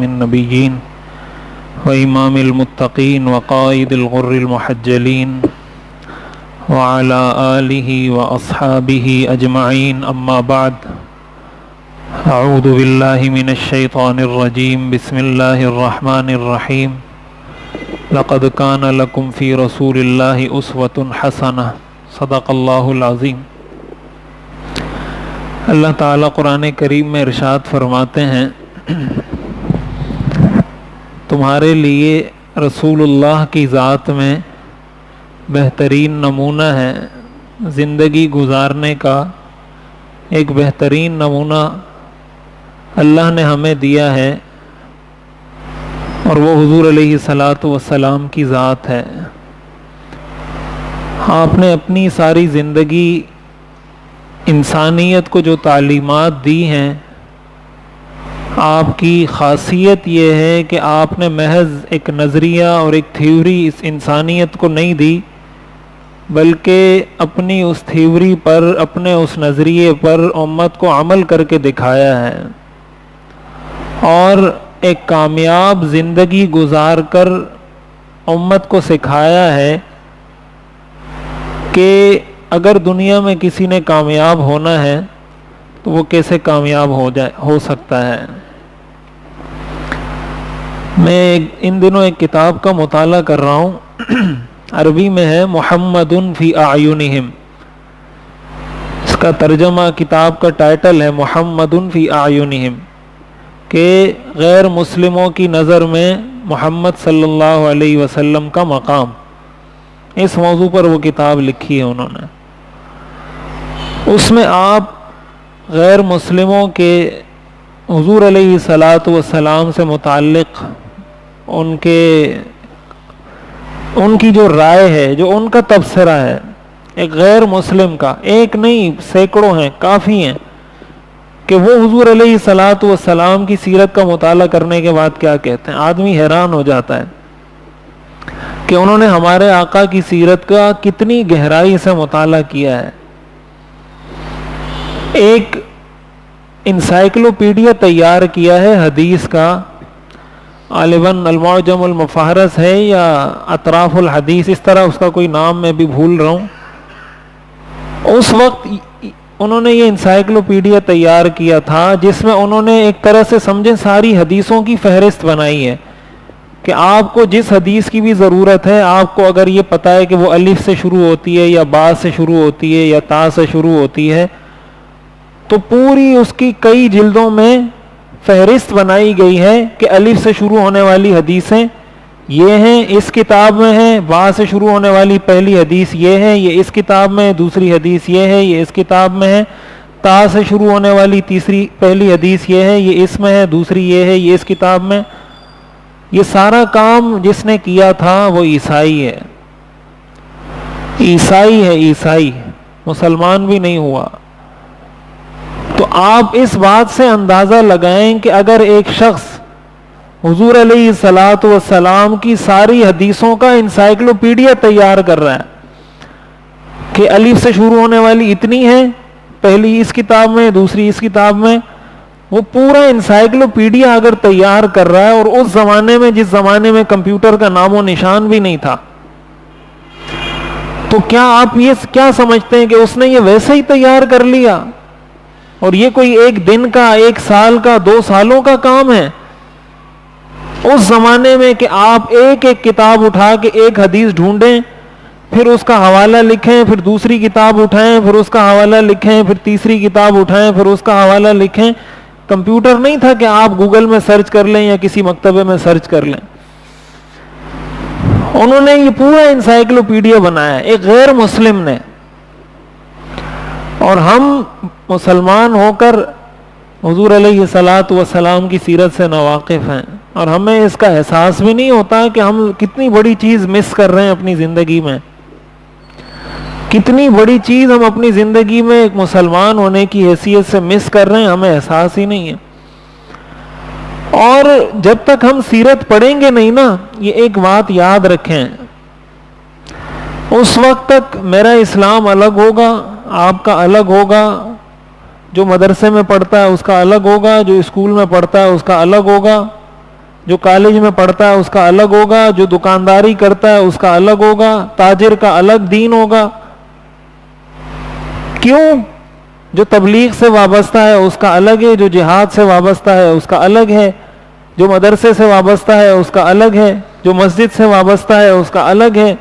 النبيين وإمام المتقين وقائد الغر المحجلين وعلى آله وأصحابه أجمعين أما بعد أعوذ بالله من الشيطان الرجيم بسم الله الرحمن الرحيم لقد كان لكم في رسول الله أسوة حسنة صدق الله العظيم۔ اللہ تعالیٰ قرآن کریم میں ارشاد فرماتے ہیں، تمہارے لیے رسول اللہ کی ذات میں بہترین نمونہ ہے، زندگی گزارنے کا ایک بہترین نمونہ اللہ نے ہمیں دیا ہے، اور وہ حضور علیہ الصلاۃ والسلام کی ذات ہے۔ آپ نے اپنی ساری زندگی انسانیت کو جو تعلیمات دی ہیں، آپ کی خاصیت یہ ہے کہ آپ نے محض ایک نظریہ اور ایک تھیوری اس انسانیت کو نہیں دی، بلکہ اپنی اس تھیوری پر، اپنے اس نظریے پر امت کو عمل کر کے دکھایا ہے، اور ایک کامیاب زندگی گزار کر امت کو سکھایا ہے کہ اگر دنیا میں کسی نے کامیاب ہونا ہے تو وہ کیسے کامیاب ہو سکتا ہے۔ میں ان دنوں ایک کتاب کا مطالعہ کر رہا ہوں، عربی میں ہے محمد فی اعینہم، اس کا ترجمہ، کتاب کا ٹائٹل ہے محمد فی اعینہم، کہ غیر مسلموں کی نظر میں محمد صلی اللہ علیہ وسلم کا مقام۔ اس موضوع پر وہ کتاب لکھی ہے انہوں نے۔ اس میں آپ غیر مسلموں کے حضور علیہ الصلاۃ والسلام سے متعلق ان کی جو رائے ہے، جو ان کا تبصرہ ہے ایک غیر مسلم کا، ایک نہیں سینکڑوں ہیں، کافی ہیں، کہ وہ حضور علیہ الصلاۃ والسلام کی سیرت کا مطالعہ کرنے کے بعد کیا کہتے ہیں۔ آدمی حیران ہو جاتا ہے کہ انہوں نے ہمارے آقا کی سیرت کا کتنی گہرائی سے مطالعہ کیا ہے۔ ایک انسائکلوپیڈیا تیار کیا ہے حدیث کا، غالباً المعجم المفہرس ہے یا اطراف الحدیث، اس طرح اس کا کوئی نام میں بھی بھول رہا ہوں۔ اس وقت انہوں نے یہ انسائکلوپیڈیا تیار کیا تھا جس میں انہوں نے ایک طرح سے سمجھیں ساری حدیثوں کی فہرست بنائی ہے، کہ آپ کو جس حدیث کی بھی ضرورت ہے، آپ کو اگر یہ پتہ ہے کہ وہ الف سے شروع ہوتی ہے یا با سے شروع ہوتی ہے یا تا سے شروع ہوتی ہے، تو پوری اس کی کئی جلدوں میں فہرست بنائی گئی ہے کہ الف سے شروع ہونے والی حدیثیں یہ ہیں، اس کتاب میں ہیں، با سے شروع ہونے والی پہلی حدیث یہ ہے، یہ اس کتاب میں، دوسری حدیث یہ ہے، یہ اس کتاب میں ہے، تا سے شروع ہونے والی پہلی حدیث یہ ہے، یہ اس میں ہے، دوسری یہ ہے، یہ اس کتاب میں۔ یہ سارا کام جس نے کیا تھا وہ عیسائی ہے، عیسائی مسلمان بھی نہیں ہوا۔ تو آپ اس بات سے اندازہ لگائیں کہ اگر ایک شخص حضور علیہ الصلاۃ والسلام کی ساری حدیثوں کا انسائکلوپیڈیا تیار کر رہا ہے کہ الف سے شروع ہونے والی اتنی ہے، پہلی اس کتاب میں، دوسری اس کتاب میں، وہ پورا انسائکلوپیڈیا اگر تیار کر رہا ہے، اور اس زمانے میں جس زمانے میں کمپیوٹر کا نام و نشان بھی نہیں تھا، تو کیا آپ یہ کیا سمجھتے ہیں کہ اس نے یہ ویسے ہی تیار کر لیا؟ اور یہ کوئی ایک دن کا، ایک سال کا، 2 سالوں کا کام ہے اس زمانے میں، کہ آپ ایک ایک کتاب اٹھا کے ایک حدیث ڈھونڈیں، پھر اس کا حوالہ لکھیں، پھر دوسری کتاب اٹھائیں، پھر اس کا حوالہ لکھیں، پھر تیسری کتاب اٹھائیں، پھر اس کا حوالہ لکھیں۔ کمپیوٹر نہیں تھا کہ آپ گوگل میں سرچ کر لیں یا کسی مکتبے میں سرچ کر لیں۔ انہوں نے یہ پورا انسائکلوپیڈیا بنایا ہے، ایک غیر مسلم نے، اور ہم مسلمان ہو کر حضور علیہ الصلاۃ والسلام کی سیرت سے ناواقف ہیں، اور ہمیں اس کا احساس بھی نہیں ہوتا کہ ہم کتنی بڑی چیز مس کر رہے ہیں اپنی زندگی میں، کتنی بڑی چیز ہم اپنی زندگی میں ایک مسلمان ہونے کی حیثیت سے مس کر رہے ہیں، ہمیں احساس ہی نہیں ہے۔ اور جب تک ہم سیرت پڑھیں گے نہیں نا، یہ ایک بات یاد رکھیں، اس وقت تک میرا اسلام الگ ہوگا، آپ کا الگ ہوگا، جو مدرسے میں پڑھتا ہے اس کا الگ ہوگا، جو اسکول میں پڑھتا ہے اس کا الگ ہوگا، جو کالج میں پڑھتا ہے اس کا الگ ہوگا، جو دکانداری کرتا ہے اس کا الگ ہوگا، تاجر کا الگ دین ہوگا. کیوں؟ جو تبلیغ سے وابستہ ہے اس کا الگ ہے، جو جہاد سے وابستہ ہے اس کا الگ ہے، جو مدرسے سے وابستہ ہے اس کا الگ ہے، جو مسجد سے وابستہ ہے اس کا الگ ہے.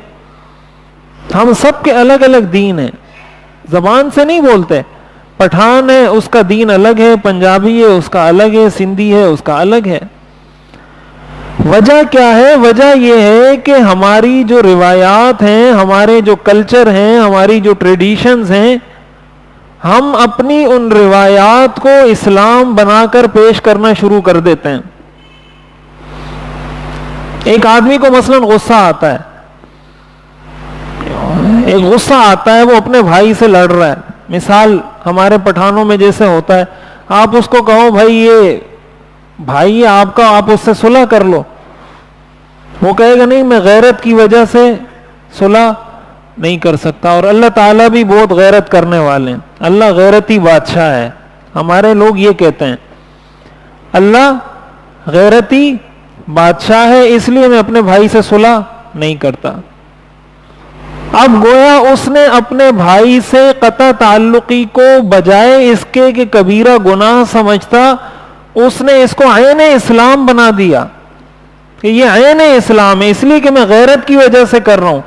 ہم سب کے الگ الگ دین ہیں، زبان سے نہیں بولتے. پٹھان ہے اس کا دین الگ ہے، پنجابی ہے اس کا الگ ہے، سندھی ہے اس کا الگ ہے. وجہ کیا ہے؟ وجہ یہ ہے کہ ہماری جو روایات ہیں، ہمارے جو کلچر ہیں، ہماری جو ٹریڈیشنز ہیں، ہم اپنی ان روایات کو اسلام بنا کر پیش کرنا شروع کر دیتے ہیں. ایک آدمی کو مثلا غصہ آتا ہے، ایک غصہ آتا ہے، وہ اپنے بھائی سے لڑ رہا ہے. مثال ہمارے پٹھانوں میں جیسے ہوتا ہے، آپ اس کو کہو بھائی یہ بھائی آپ کا، آپ اس سے صلح کر لو، وہ کہے گا نہیں میں غیرت کی وجہ سے صلح نہیں کر سکتا. اور اللہ تعالیٰ بھی بہت غیرت کرنے والے ہیں، اللہ غیرتی بادشاہ ہے. ہمارے لوگ یہ کہتے ہیں اللہ غیرتی بادشاہ ہے اس لیے میں اپنے بھائی سے صلح نہیں کرتا. اب گویا اس نے اپنے بھائی سے قطع تعلقی کو بجائے اس کے کہ کبیرہ گناہ سمجھتا، اس نے اس کو عین اسلام بنا دیا کہ یہ عین اسلام ہے، اس لیے کہ میں غیرت کی وجہ سے کر رہا ہوں.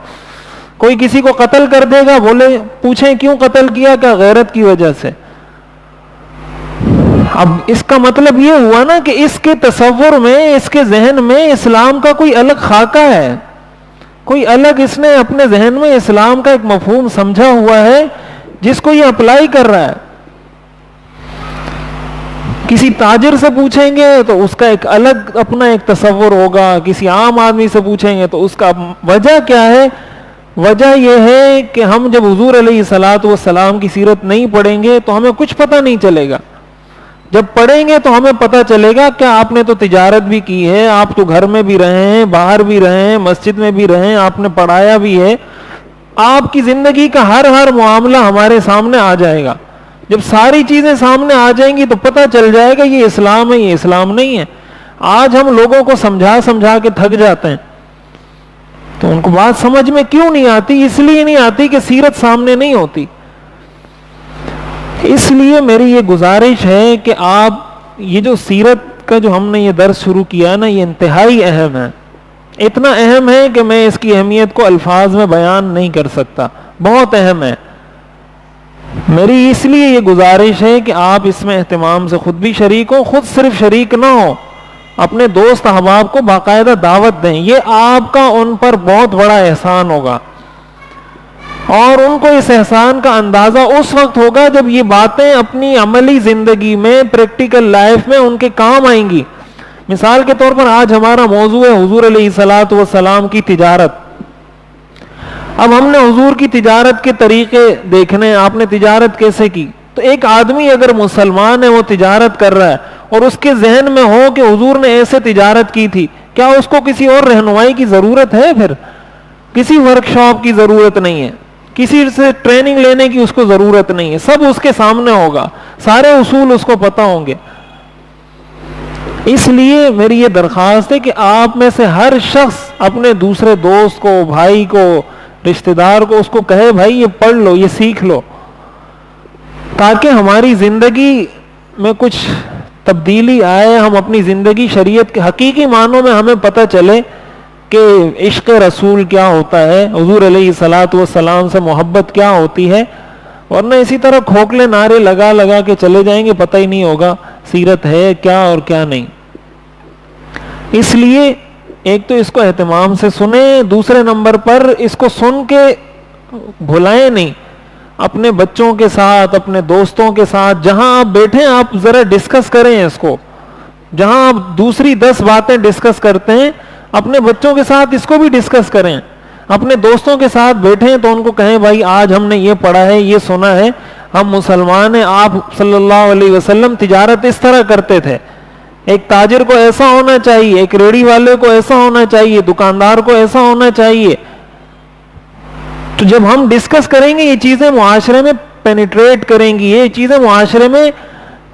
کوئی کسی کو قتل کر دے گا، بولے پوچھیں کیوں قتل کیا؟ کہ غیرت کی وجہ سے. اب اس کا مطلب یہ ہوا نا کہ اس کے تصور میں، اس کے ذہن میں اسلام کا کوئی الگ خاکہ ہے، کوئی الگ اس نے اپنے ذہن میں اسلام کا ایک مفہوم سمجھا ہوا ہے جس کو یہ اپلائی کر رہا ہے. کسی تاجر سے پوچھیں گے تو اس کا ایک الگ اپنا ایک تصور ہوگا، کسی عام آدمی سے پوچھیں گے تو اس کا. وجہ کیا ہے؟ وجہ یہ ہے کہ ہم جب حضور علیہ الصلوۃ والسلام کی سیرت نہیں پڑھیں گے تو ہمیں کچھ پتہ نہیں چلے گا. جب پڑھیں گے تو ہمیں پتہ چلے گا کہ آپ نے تو تجارت بھی کی ہے، آپ تو گھر میں بھی رہے ہیں، باہر بھی رہے ہیں، مسجد میں بھی رہے ہیں، آپ نے پڑھایا بھی ہے. آپ کی زندگی کا ہر معاملہ ہمارے سامنے آ جائے گا. جب ساری چیزیں سامنے آ جائیں گی تو پتہ چل جائے گا یہ اسلام ہے، یہ اسلام نہیں ہے. آج ہم لوگوں کو سمجھا کے تھک جاتے ہیں، تو ان کو بات سمجھ میں کیوں نہیں آتی؟ اس لیے نہیں آتی کہ سیرت سامنے نہیں ہوتی. اس لیے میری یہ گزارش ہے کہ آپ یہ جو سیرت کا جو ہم نے یہ درس شروع کیا نا، یہ انتہائی اہم ہے. اتنا اہم ہے کہ میں اس کی اہمیت کو الفاظ میں بیان نہیں کر سکتا، بہت اہم ہے. میری اس لیے یہ گزارش ہے کہ آپ اس میں اہتمام سے خود بھی شریک ہو، خود صرف شریک نہ ہو، اپنے دوست احباب کو باقاعدہ دعوت دیں. یہ آپ کا ان پر بہت بڑا احسان ہوگا، اور ان کو اس احسان کا اندازہ اس وقت ہوگا جب یہ باتیں اپنی عملی زندگی میں، پریکٹیکل لائف میں ان کے کام آئیں گی. مثال کے طور پر آج ہمارا موضوع ہے حضور علیہ الصلوۃ والسلام کی تجارت. اب ہم نے حضور کی تجارت کے طریقے دیکھنے، آپ نے تجارت کیسے کی. تو ایک آدمی اگر مسلمان ہے، وہ تجارت کر رہا ہے اور اس کے ذہن میں ہو کہ حضور نے ایسے تجارت کی تھی، کیا اس کو کسی اور رہنمائی کی ضرورت ہے؟ پھر کسی ورکشاپ کی ضرورت نہیں ہے، کسی سے ٹریننگ لینے کی اس کو ضرورت نہیں ہے. سب اس کے سامنے ہوگا، سارے اصول اس کو پتہ ہوں گے. اس لیے میری یہ درخواست ہے کہ آپ میں سے ہر شخص اپنے دوسرے دوست کو، بھائی کو، رشتہ دار کو، اس کو کہے بھائی یہ پڑھ لو، یہ سیکھ لو، تاکہ ہماری زندگی میں کچھ تبدیلی آئے. ہم اپنی زندگی شریعت کے حقیقی معنوں میں ہمیں پتہ چلے کہ عشق رسول کیا ہوتا ہے، حضور علیہ الصلوۃ والسلام سے محبت کیا ہوتی ہے. ورنہ اسی طرح کھوکھلے نعرے لگا کے چلے جائیں گے، پتہ ہی نہیں ہوگا سیرت ہے کیا اور کیا نہیں. اس لیے ایک تو اس کو اہتمام سے سنیں، دوسرے نمبر پر اس کو سن کے بھلائیں نہیں. اپنے بچوں کے ساتھ، اپنے دوستوں کے ساتھ، جہاں آپ بیٹھیں آپ ذرا ڈسکس کریں اس کو. جہاں آپ دوسری 10 باتیں ڈسکس کرتے ہیں، اپنے بچوں کے ساتھ اس کو بھی ڈسکس کریں. اپنے دوستوں کے ساتھ بیٹھیں تو ان کو کہیں بھائی آج ہم نے یہ پڑھا ہے، یہ سنا ہے، ہم مسلمان ہیں، آپ صلی اللہ علیہ وسلم تجارت اس طرح کرتے تھے. ایک تاجر کو ایسا ہونا چاہیے، ایک ریڑھی والے کو ایسا ہونا چاہیے، دکاندار کو ایسا ہونا چاہیے. تو جب ہم ڈسکس کریں گے یہ چیزیں معاشرے میں پینیٹریٹ کریں گی، یہ چیزیں معاشرے میں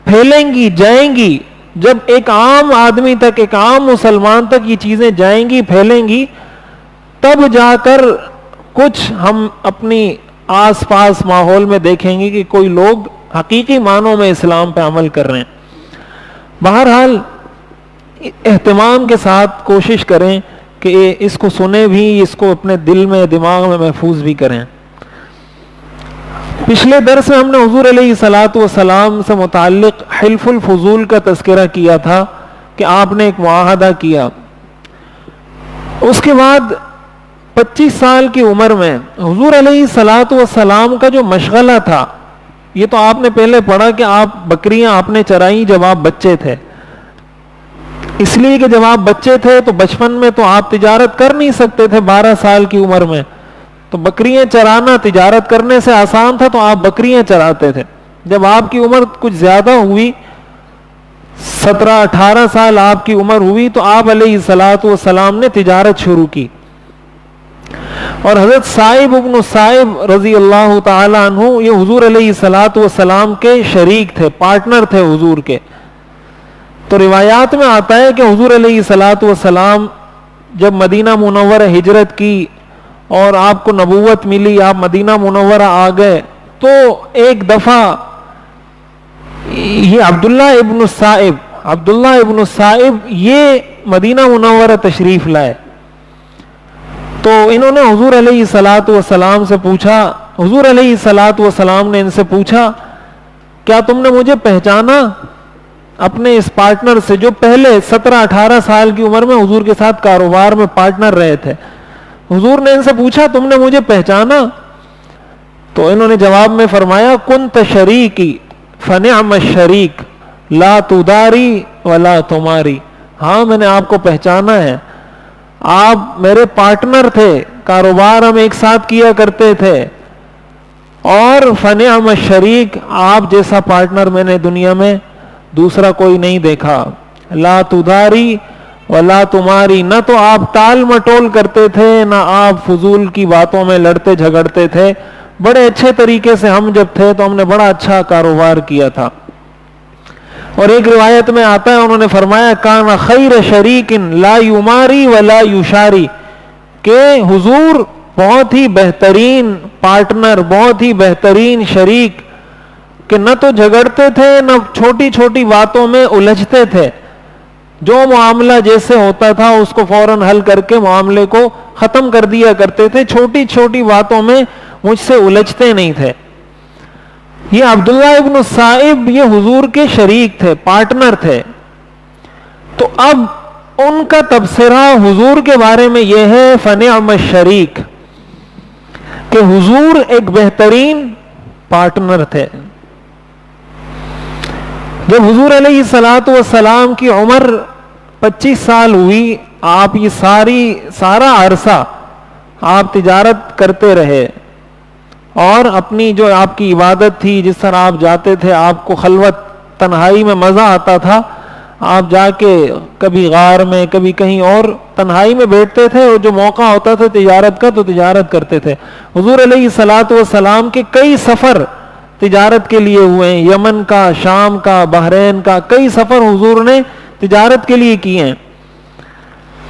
پھیلیں گی، جائیں گی. جب ایک عام آدمی تک، ایک عام مسلمان تک یہ چیزیں جائیں گی، پھیلیں گی، تب جا کر کچھ ہم اپنی آس پاس ماحول میں دیکھیں گے کہ کوئی لوگ حقیقی معنوں میں اسلام پہ عمل کر رہے ہیں۔ بہرحال اہتمام کے ساتھ کوشش کریں کہ اس کو سنیں بھی، اس کو اپنے دل میں، دماغ میں محفوظ بھی کریں۔ پچھلے درس میں ہم نے حضور علیہ الصلوۃ والسلام سے متعلق حلف الفضول کا تذکرہ کیا تھا کہ آپ نے ایک معاہدہ کیا۔ اس کے بعد 25 سال کی عمر میں حضور علیہ الصلوۃ والسلام کا جو مشغلہ تھا، یہ تو آپ نے پہلے پڑھا کہ آپ بکریاں آپ نے چرائیں جب آپ بچے تھے، اس لیے کہ جب آپ بچے تھے تو بچپن میں تو آپ تجارت کر نہیں سکتے تھے، 12 سال کی عمر میں تو بکریاں چرانا تجارت کرنے سے آسان تھا، تو آپ بکریاں چراتے تھے۔ جب آپ کی عمر کچھ زیادہ ہوئی، 17-18 سال آپ کی عمر ہوئی، تو آپ علیہ الصلوۃ والسلام نے تجارت شروع کی، اور حضرت صائب ابن صائب رضی اللہ تعالی عنہ یہ حضور علیہ الصلوۃ والسلام کے شریک تھے، پارٹنر تھے حضور کے۔ تو روایات میں آتا ہے کہ حضور علیہ الصلوۃ والسلام جب مدینہ منورہ ہجرت کی اور آپ کو نبوت ملی، آپ مدینہ منورہ آ گئے، تو ایک دفعہ یہ عبداللہ ابن الصائب یہ مدینہ منورہ تشریف لائے۔ تو انہوں نے حضور علیہ الصلوۃ والسلام سے پوچھا، حضور علیہ الصلوۃ والسلام نے ان سے پوچھا کیا تم نے مجھے پہچانا اپنے اس پارٹنر سے جو پہلے 17-18 سال کی عمر میں حضور کے ساتھ کاروبار میں پارٹنر رہے تھے؟ حضور نے ان سے پوچھا تم نے مجھے پہچانا؟ تو انہوں نے جواب میں فرمایا کنت شریکی فنعم الشریک لا تداری ولا تماری، ہاں میں نے آپ کو پہچانا ہے، آپ میرے پارٹنر تھے، کاروبار ہم ایک ساتھ کیا کرتے تھے، اور فنعم الشریک، آپ جیسا پارٹنر میں نے دنیا میں دوسرا کوئی نہیں دیکھا۔ لا تداری ولا تماری، نہ تو آپ ٹال مٹول کرتے تھے، نہ آپ فضول کی باتوں میں لڑتے جھگڑتے تھے، بڑے اچھے طریقے سے ہم جب تھے تو ہم نے بڑا اچھا کاروبار کیا تھا۔ اور ایک روایت میں آتا ہے انہوں نے فرمایا کان خیر شریک لا یماری ولا یشاری، کہ حضور بہت ہی بہترین پارٹنر، بہت ہی بہترین شریک، کہ نہ تو جھگڑتے تھے، نہ چھوٹی چھوٹی باتوں میں الجھتے تھے، جو معاملہ جیسے ہوتا تھا اس کو فوراً حل کر کے معاملے کو ختم کر دیا کرتے تھے، چھوٹی چھوٹی باتوں میں مجھ سے الجھتے نہیں تھے۔ یہ عبداللہ ابن الصائب یہ حضور کے شریک تھے، پارٹنر تھے۔ تو اب ان کا تبصرہ حضور کے بارے میں یہ ہے فنعم الشریک، کہ حضور ایک بہترین پارٹنر تھے۔ جب حضور علیہ الصلوۃ والسلام کی عمر 25 سال ہوئی، آپ یہ سارا عرصہ آپ تجارت کرتے رہے، اور اپنی جو آپ کی عبادت تھی، جس طرح آپ جاتے تھے، آپ کو خلوت تنہائی میں مزہ آتا تھا، آپ جا کے کبھی غار میں کبھی کہیں اور تنہائی میں بیٹھتے تھے، اور جو موقع ہوتا تھا تجارت کا تو تجارت کرتے تھے۔ حضور علیہ الصلوۃ والسلام کے کئی سفر تجارت کے لیے ہوئے ہیں، یمن کا، شام کا، بحرین کا، کئی سفر حضور نے تجارت کے لیے کیے ہیں۔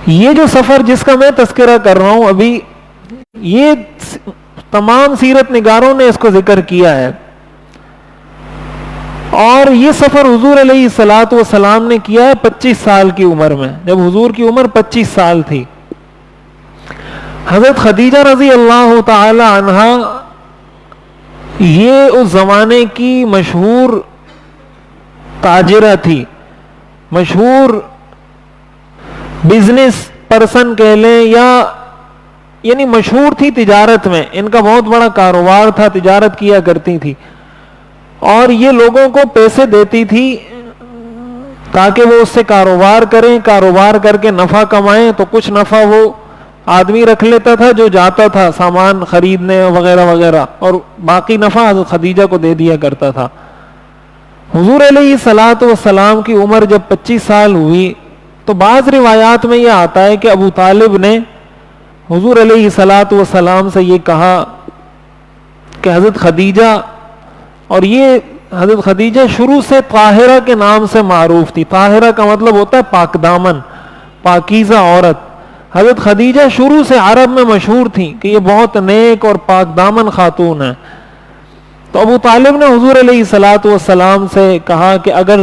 یہ جو سفر جس کا میں تذکرہ کر رہا ہوں ابھی، یہ تمام سیرت نگاروں نے اس کو ذکر کیا ہے، اور یہ سفر حضور علیہ الصلوۃ والسلام نے کیا ہے 25 سال کی عمر میں، جب حضور کی عمر 25 سال تھی۔ حضرت خدیجہ رضی اللہ تعالی عنہا یہ اس زمانے کی مشہور تاجرہ تھی، مشہور بزنس پرسن کہہ لیں، یا یعنی مشہور تھی تجارت میں، ان کا بہت بڑا کاروبار تھا، تجارت کیا کرتی تھی، اور یہ لوگوں کو پیسے دیتی تھی تاکہ وہ اس سے کاروبار کریں، کاروبار کر کے نفع کمائیں، تو کچھ نفع وہ آدمی رکھ لیتا تھا جو جاتا تھا سامان خریدنے وغیرہ وغیرہ، اور باقی نفع حضرت خدیجہ کو دے دیا کرتا تھا۔ حضور علیہ الصلوۃ والسلام کی عمر جب 25 سال ہوئی، تو بعض روایات میں یہ آتا ہے کہ ابو طالب نے حضور علیہ الصلوۃ والسلام سے یہ کہا کہ حضرت خدیجہ، اور یہ حضرت خدیجہ شروع سے طاہرہ کے نام سے معروف تھی. طاہرہ کا مطلب ہوتا ہے پاک دامن, پاکیزہ عورت. حضرت خدیجہ شروع سے عرب میں مشہور تھی کہ یہ بہت نیک اور پاک دامن خاتون ہیں. تو ابو طالب نے حضور علیہ الصلوۃ والسلام سے کہا کہ اگر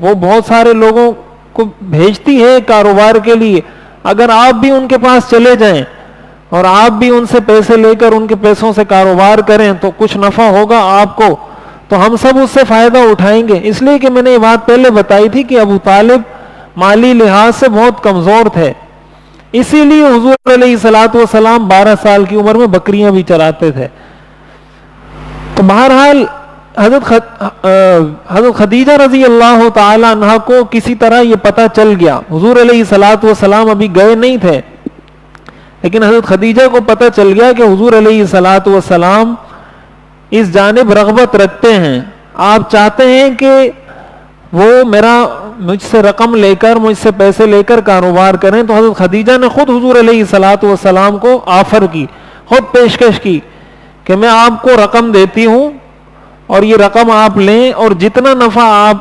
وہ بہت سارے لوگوں کو بھیجتی ہے کاروبار کے لیے, اگر آپ بھی ان کے پاس چلے جائیں اور آپ بھی ان سے پیسے لے کر ان کے پیسوں سے کاروبار کریں تو کچھ نفع ہوگا آپ کو, تو ہم سب اس سے فائدہ اٹھائیں گے. اس لیے کہ میں نے یہ بات پہلے بتائی تھی کہ ابو طالب مالی لحاظ سے بہت کمزور تھے, اسی لیے حضور علیہ الصلوۃ والسلام 12 سال کی عمر میں بکریاں بھی چراتے تھے. تو بہرحال حضرت خدیجہ رضی اللہ تعالی عنہا کو کسی طرح یہ پتہ چل گیا. حضور علیہ الصلوۃ والسلام ابھی گئے نہیں تھے, لیکن حضرت خدیجہ کو پتہ چل گیا کہ حضور علیہ الصلوۃ والسلام اس جانب رغبت رکھتے ہیں, آپ چاہتے ہیں کہ وہ مجھ سے رقم لے کر, مجھ سے پیسے لے کر کاروبار کریں. تو حضرت خدیجہ نے خود حضور علیہ الصلوۃ والسلام کو آفر کی, خود پیشکش کی کہ میں آپ کو رقم دیتی ہوں اور یہ رقم آپ لیں, اور جتنا نفع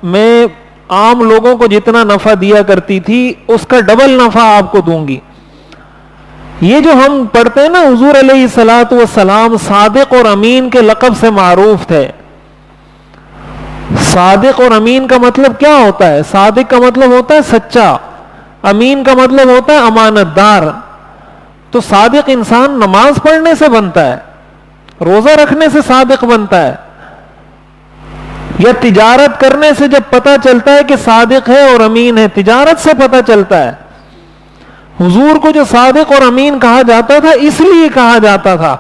میں عام لوگوں کو جتنا نفع دیا کرتی تھی اس کا ڈبل نفع آپ کو دوں گی. یہ جو ہم پڑھتے ہیں نا, حضور علیہ الصلوۃ والسلام صادق اور امین کے لقب سے معروف تھے. صادق اور امین کا مطلب کیا ہوتا ہے؟ صادق کا مطلب ہوتا ہے سچا, امین کا مطلب ہوتا ہے امانت دار. تو صادق انسان نماز پڑھنے سے بنتا ہے, روزہ رکھنے سے صادق بنتا ہے, یا تجارت کرنے سے جب پتہ چلتا ہے کہ صادق ہے اور امین ہے, تجارت سے پتہ چلتا ہے. حضور کو جو صادق اور امین کہا جاتا تھا اس لیے کہا جاتا تھا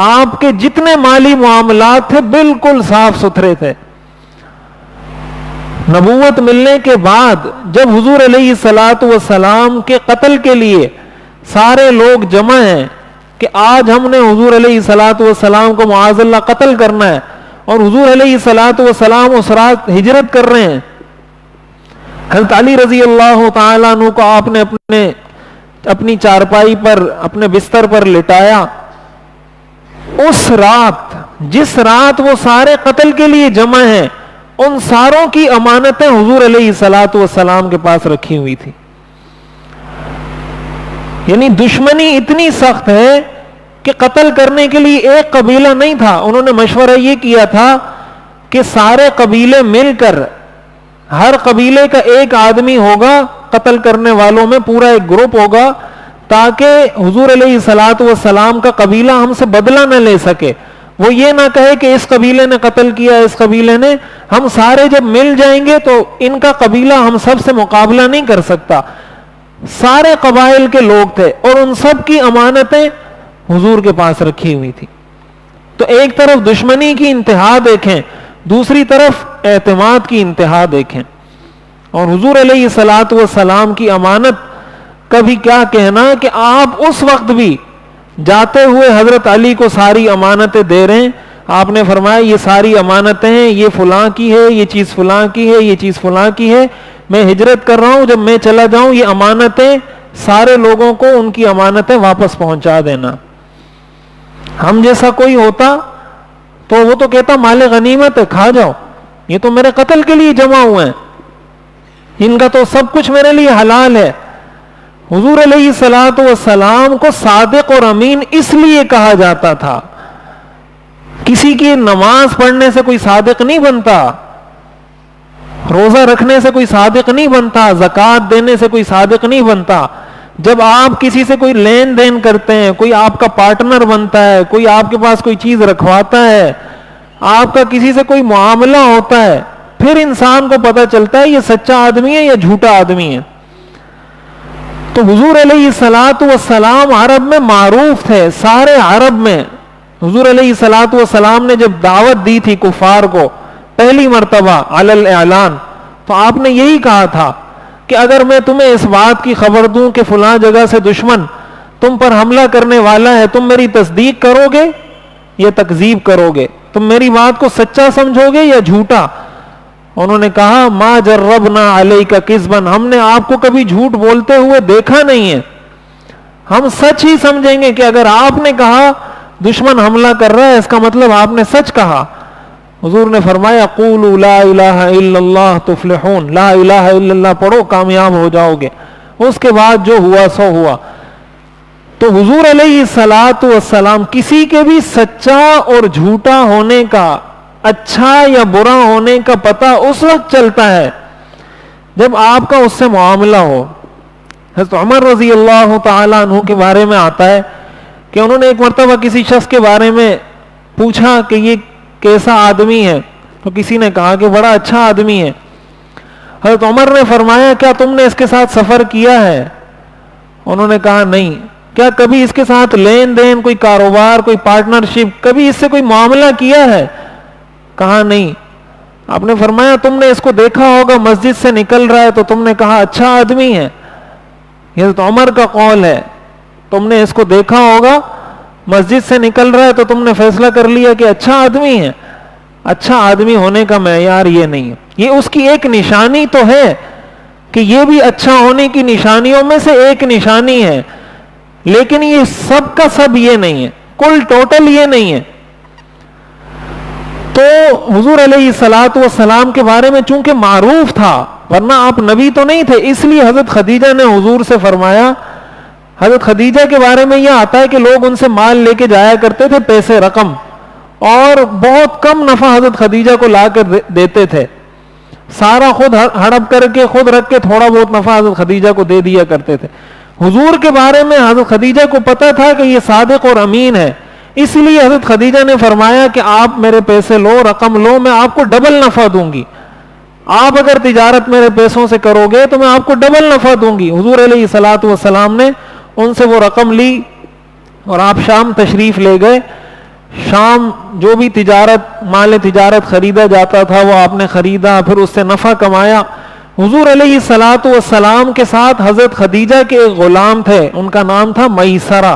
آپ کے جتنے مالی معاملات تھے بالکل صاف ستھرے تھے. نبوت ملنے کے بعد جب حضور علیہ الصلوۃ والسلام کے قتل کے لیے سارے لوگ جمع ہیں کہ آج ہم نے حضور علیہ الصلوۃ والسلام کو معاذ اللہ قتل کرنا ہے, اور حضور علیہ الصلوۃ والسلام اس رات ہجرت کر رہے ہیں, حضرت علی رضی اللہ تعالیٰ عنہ کو آپ نے اپنی چارپائی پر, اپنے بستر پر لٹایا. اس رات, جس رات وہ سارے قتل کے لیے جمع ہیں, ان ساروں کی امانتیں حضور علیہ الصلوۃ والسلام کے پاس رکھی ہوئی تھی. یعنی دشمنی اتنی سخت ہے کہ قتل کرنے کے لیے ایک قبیلہ نہیں تھا. انہوں نے مشورہ یہ کیا تھا کہ سارے قبیلے مل کر, ہر قبیلے کا ایک آدمی ہوگا قتل کرنے والوں میں, پورا ایک گروپ ہوگا, تاکہ حضور علیہ الصلوۃ والسلام کا قبیلہ ہم سے بدلہ نہ لے سکے. وہ یہ نہ کہے کہ اس قبیلے نے قتل کیا, اس قبیلے نے. ہم سارے جب مل جائیں گے تو ان کا قبیلہ ہم سب سے مقابلہ نہیں کر سکتا. سارے قبائل کے لوگ تھے اور ان سب کی امانتیں حضور کے پاس رکھی ہوئی تھی. تو ایک طرف دشمنی کی انتہا دیکھیں, دوسری طرف اعتماد کی انتہا دیکھیں. اور حضور علیہ الصلوۃ والسلام کی امانت کا بھی کیا کہنا کہ آپ اس وقت بھی جاتے ہوئے حضرت علی کو ساری امانتیں دے رہے ہیں. آپ نے فرمایا یہ ساری امانتیں ہیں, یہ فلاں کی ہے, یہ چیز فلاں کی ہے, یہ چیز فلاں کی ہے, میں ہجرت کر رہا ہوں, جب میں چلا جاؤں یہ امانتیں سارے لوگوں کو ان کی امانتیں واپس پہنچا دینا. ہم جیسا کوئی ہوتا تو وہ تو کہتا مال غنیمت ہے, کھا جاؤ, یہ تو میرے قتل کے لیے جمع ہوئے ہیں, ان کا تو سب کچھ میرے لیے حلال ہے. حضور علیہ الصلوۃ والسلام کو صادق اور امین اس لیے کہا جاتا تھا. کسی کی نماز پڑھنے سے کوئی صادق نہیں بنتا, روزہ رکھنے سے کوئی صادق نہیں بنتا, زکوٰۃ دینے سے کوئی صادق نہیں بنتا. جب آپ کسی سے کوئی لین دین کرتے ہیں, کوئی آپ کا پارٹنر بنتا ہے, کوئی آپ کے پاس کوئی چیز رکھواتا ہے, آپ کا کسی سے کوئی معاملہ ہوتا ہے, پھر انسان کو پتہ چلتا ہے یہ سچا آدمی ہے یا جھوٹا آدمی ہے. تو حضور علیہ الصلوۃ والسلام عرب میں معروف تھے, سارے عرب میں. حضور علیہ الصلوۃ والسلام نے جب دعوت دی تھی کفار کو پہلی مرتبہ علی الاعلان, تو آپ نے یہی کہا تھا کہ اگر میں تمہیں اس بات کی خبر دوں کہ فلاں جگہ سے دشمن تم پر حملہ کرنے والا ہے, تم میری تصدیق کرو گے یا تکذیب کرو گے؟ تم میری بات کو سچا سمجھو گے یا جھوٹا؟ انہوں نے کہا ما جربنا علیک کذبا, ہم نے آپ کو کبھی جھوٹ بولتے ہوئے دیکھا نہیں ہے, ہم سچ ہی سمجھیں گے کہ اگر آپ نے کہا دشمن حملہ کر رہا ہے اس کا مطلب آپ نے سچ کہا. حضور نے فرمایا قولوا لا الہ الا اللہ تفلحون، لا الہ الا اللہ پڑھو کامیاب ہو جاؤ گے۔ اس کے بعد جو ہوا سو ہوا۔ تو حضور علیہ الصلوۃ والسلام کسی کے بھی سچا اور جھوٹا ہونے کا، اچھا یا برا ہونے کا پتہ اس وقت چلتا ہے جب آپ کا اس سے معاملہ ہو۔ حضرت عمر رضی اللہ تعالیٰ عنہ کے بارے میں آتا ہے کہ انہوں نے ایک مرتبہ کسی شخص کے بارے میں پوچھا کہ یہ کیسا آدمی ہے، تو کسی نے کہا کہ بڑا اچھا آدمی ہے۔ حضرت عمر نے فرمایا کیا تم نے اس کے ساتھ سفر کیا ہے؟ انہوں نے کہا نہیں۔ کیا کبھی اس کے ساتھ لین دین، کوئی کاروبار، کوئی پارٹنرشپ، کبھی اس سے کوئی معاملہ کیا ہے؟ کہا نہیں۔ آپ نے فرمایا تم نے اس کو دیکھا ہوگا مسجد سے نکل رہا ہے تو تم نے کہا اچھا آدمی ہے۔ یہ حضرت عمر کا قول ہے، تم نے اس کو دیکھا ہوگا مسجد سے نکل رہا ہے تو تم نے فیصلہ کر لیا کہ اچھا آدمی ہے۔ اچھا آدمی ہونے کا معیار یہ نہیں ہے، یہ اس کی ایک نشانی تو ہے کہ یہ بھی اچھا ہونے کی نشانیوں میں سے ایک نشانی ہے، لیکن یہ سب کا سب یہ نہیں ہے، کل ٹوٹل یہ نہیں ہے۔ تو حضور علیہ الصلوۃ والسلام کے بارے میں چونکہ معروف تھا، ورنہ آپ نبی تو نہیں تھے، اس لیے حضرت خدیجہ نے حضور سے فرمایا۔ حضرت خدیجہ کے بارے میں یہ آتا ہے کہ لوگ ان سے مال لے کے جایا کرتے تھے، پیسے رقم، اور بہت کم نفع حضرت خدیجہ کو لا کر دیتے تھے، سارا خود ہڑپ کر کے خود رکھ کے تھوڑا بہت نفع حضرت خدیجہ کو دے دیا کرتے تھے۔ حضور کے بارے میں حضرت خدیجہ کو پتا تھا کہ یہ صادق اور امین ہے، اس لیے حضرت خدیجہ نے فرمایا کہ آپ میرے پیسے لو، رقم لو، میں آپ کو ڈبل نفع دوں گی۔ آپ اگر تجارت میرے پیسوں سے کرو گے تو میں آپ کو ڈبل نفع دوں گی۔ حضور علیہ الصلوۃ والسلام نے ان سے وہ رقم لی اور آپ شام تشریف لے گئے۔ شام جو بھی تجارت، مال تجارت خریدا جاتا تھا وہ آپ نے خریدا، پھر اس سے نفع کمایا۔ حضور علیہ الصلوۃ والسلام کے ساتھ حضرت خدیجہ کے ایک غلام تھے، ان کا نام تھا میسرہ۔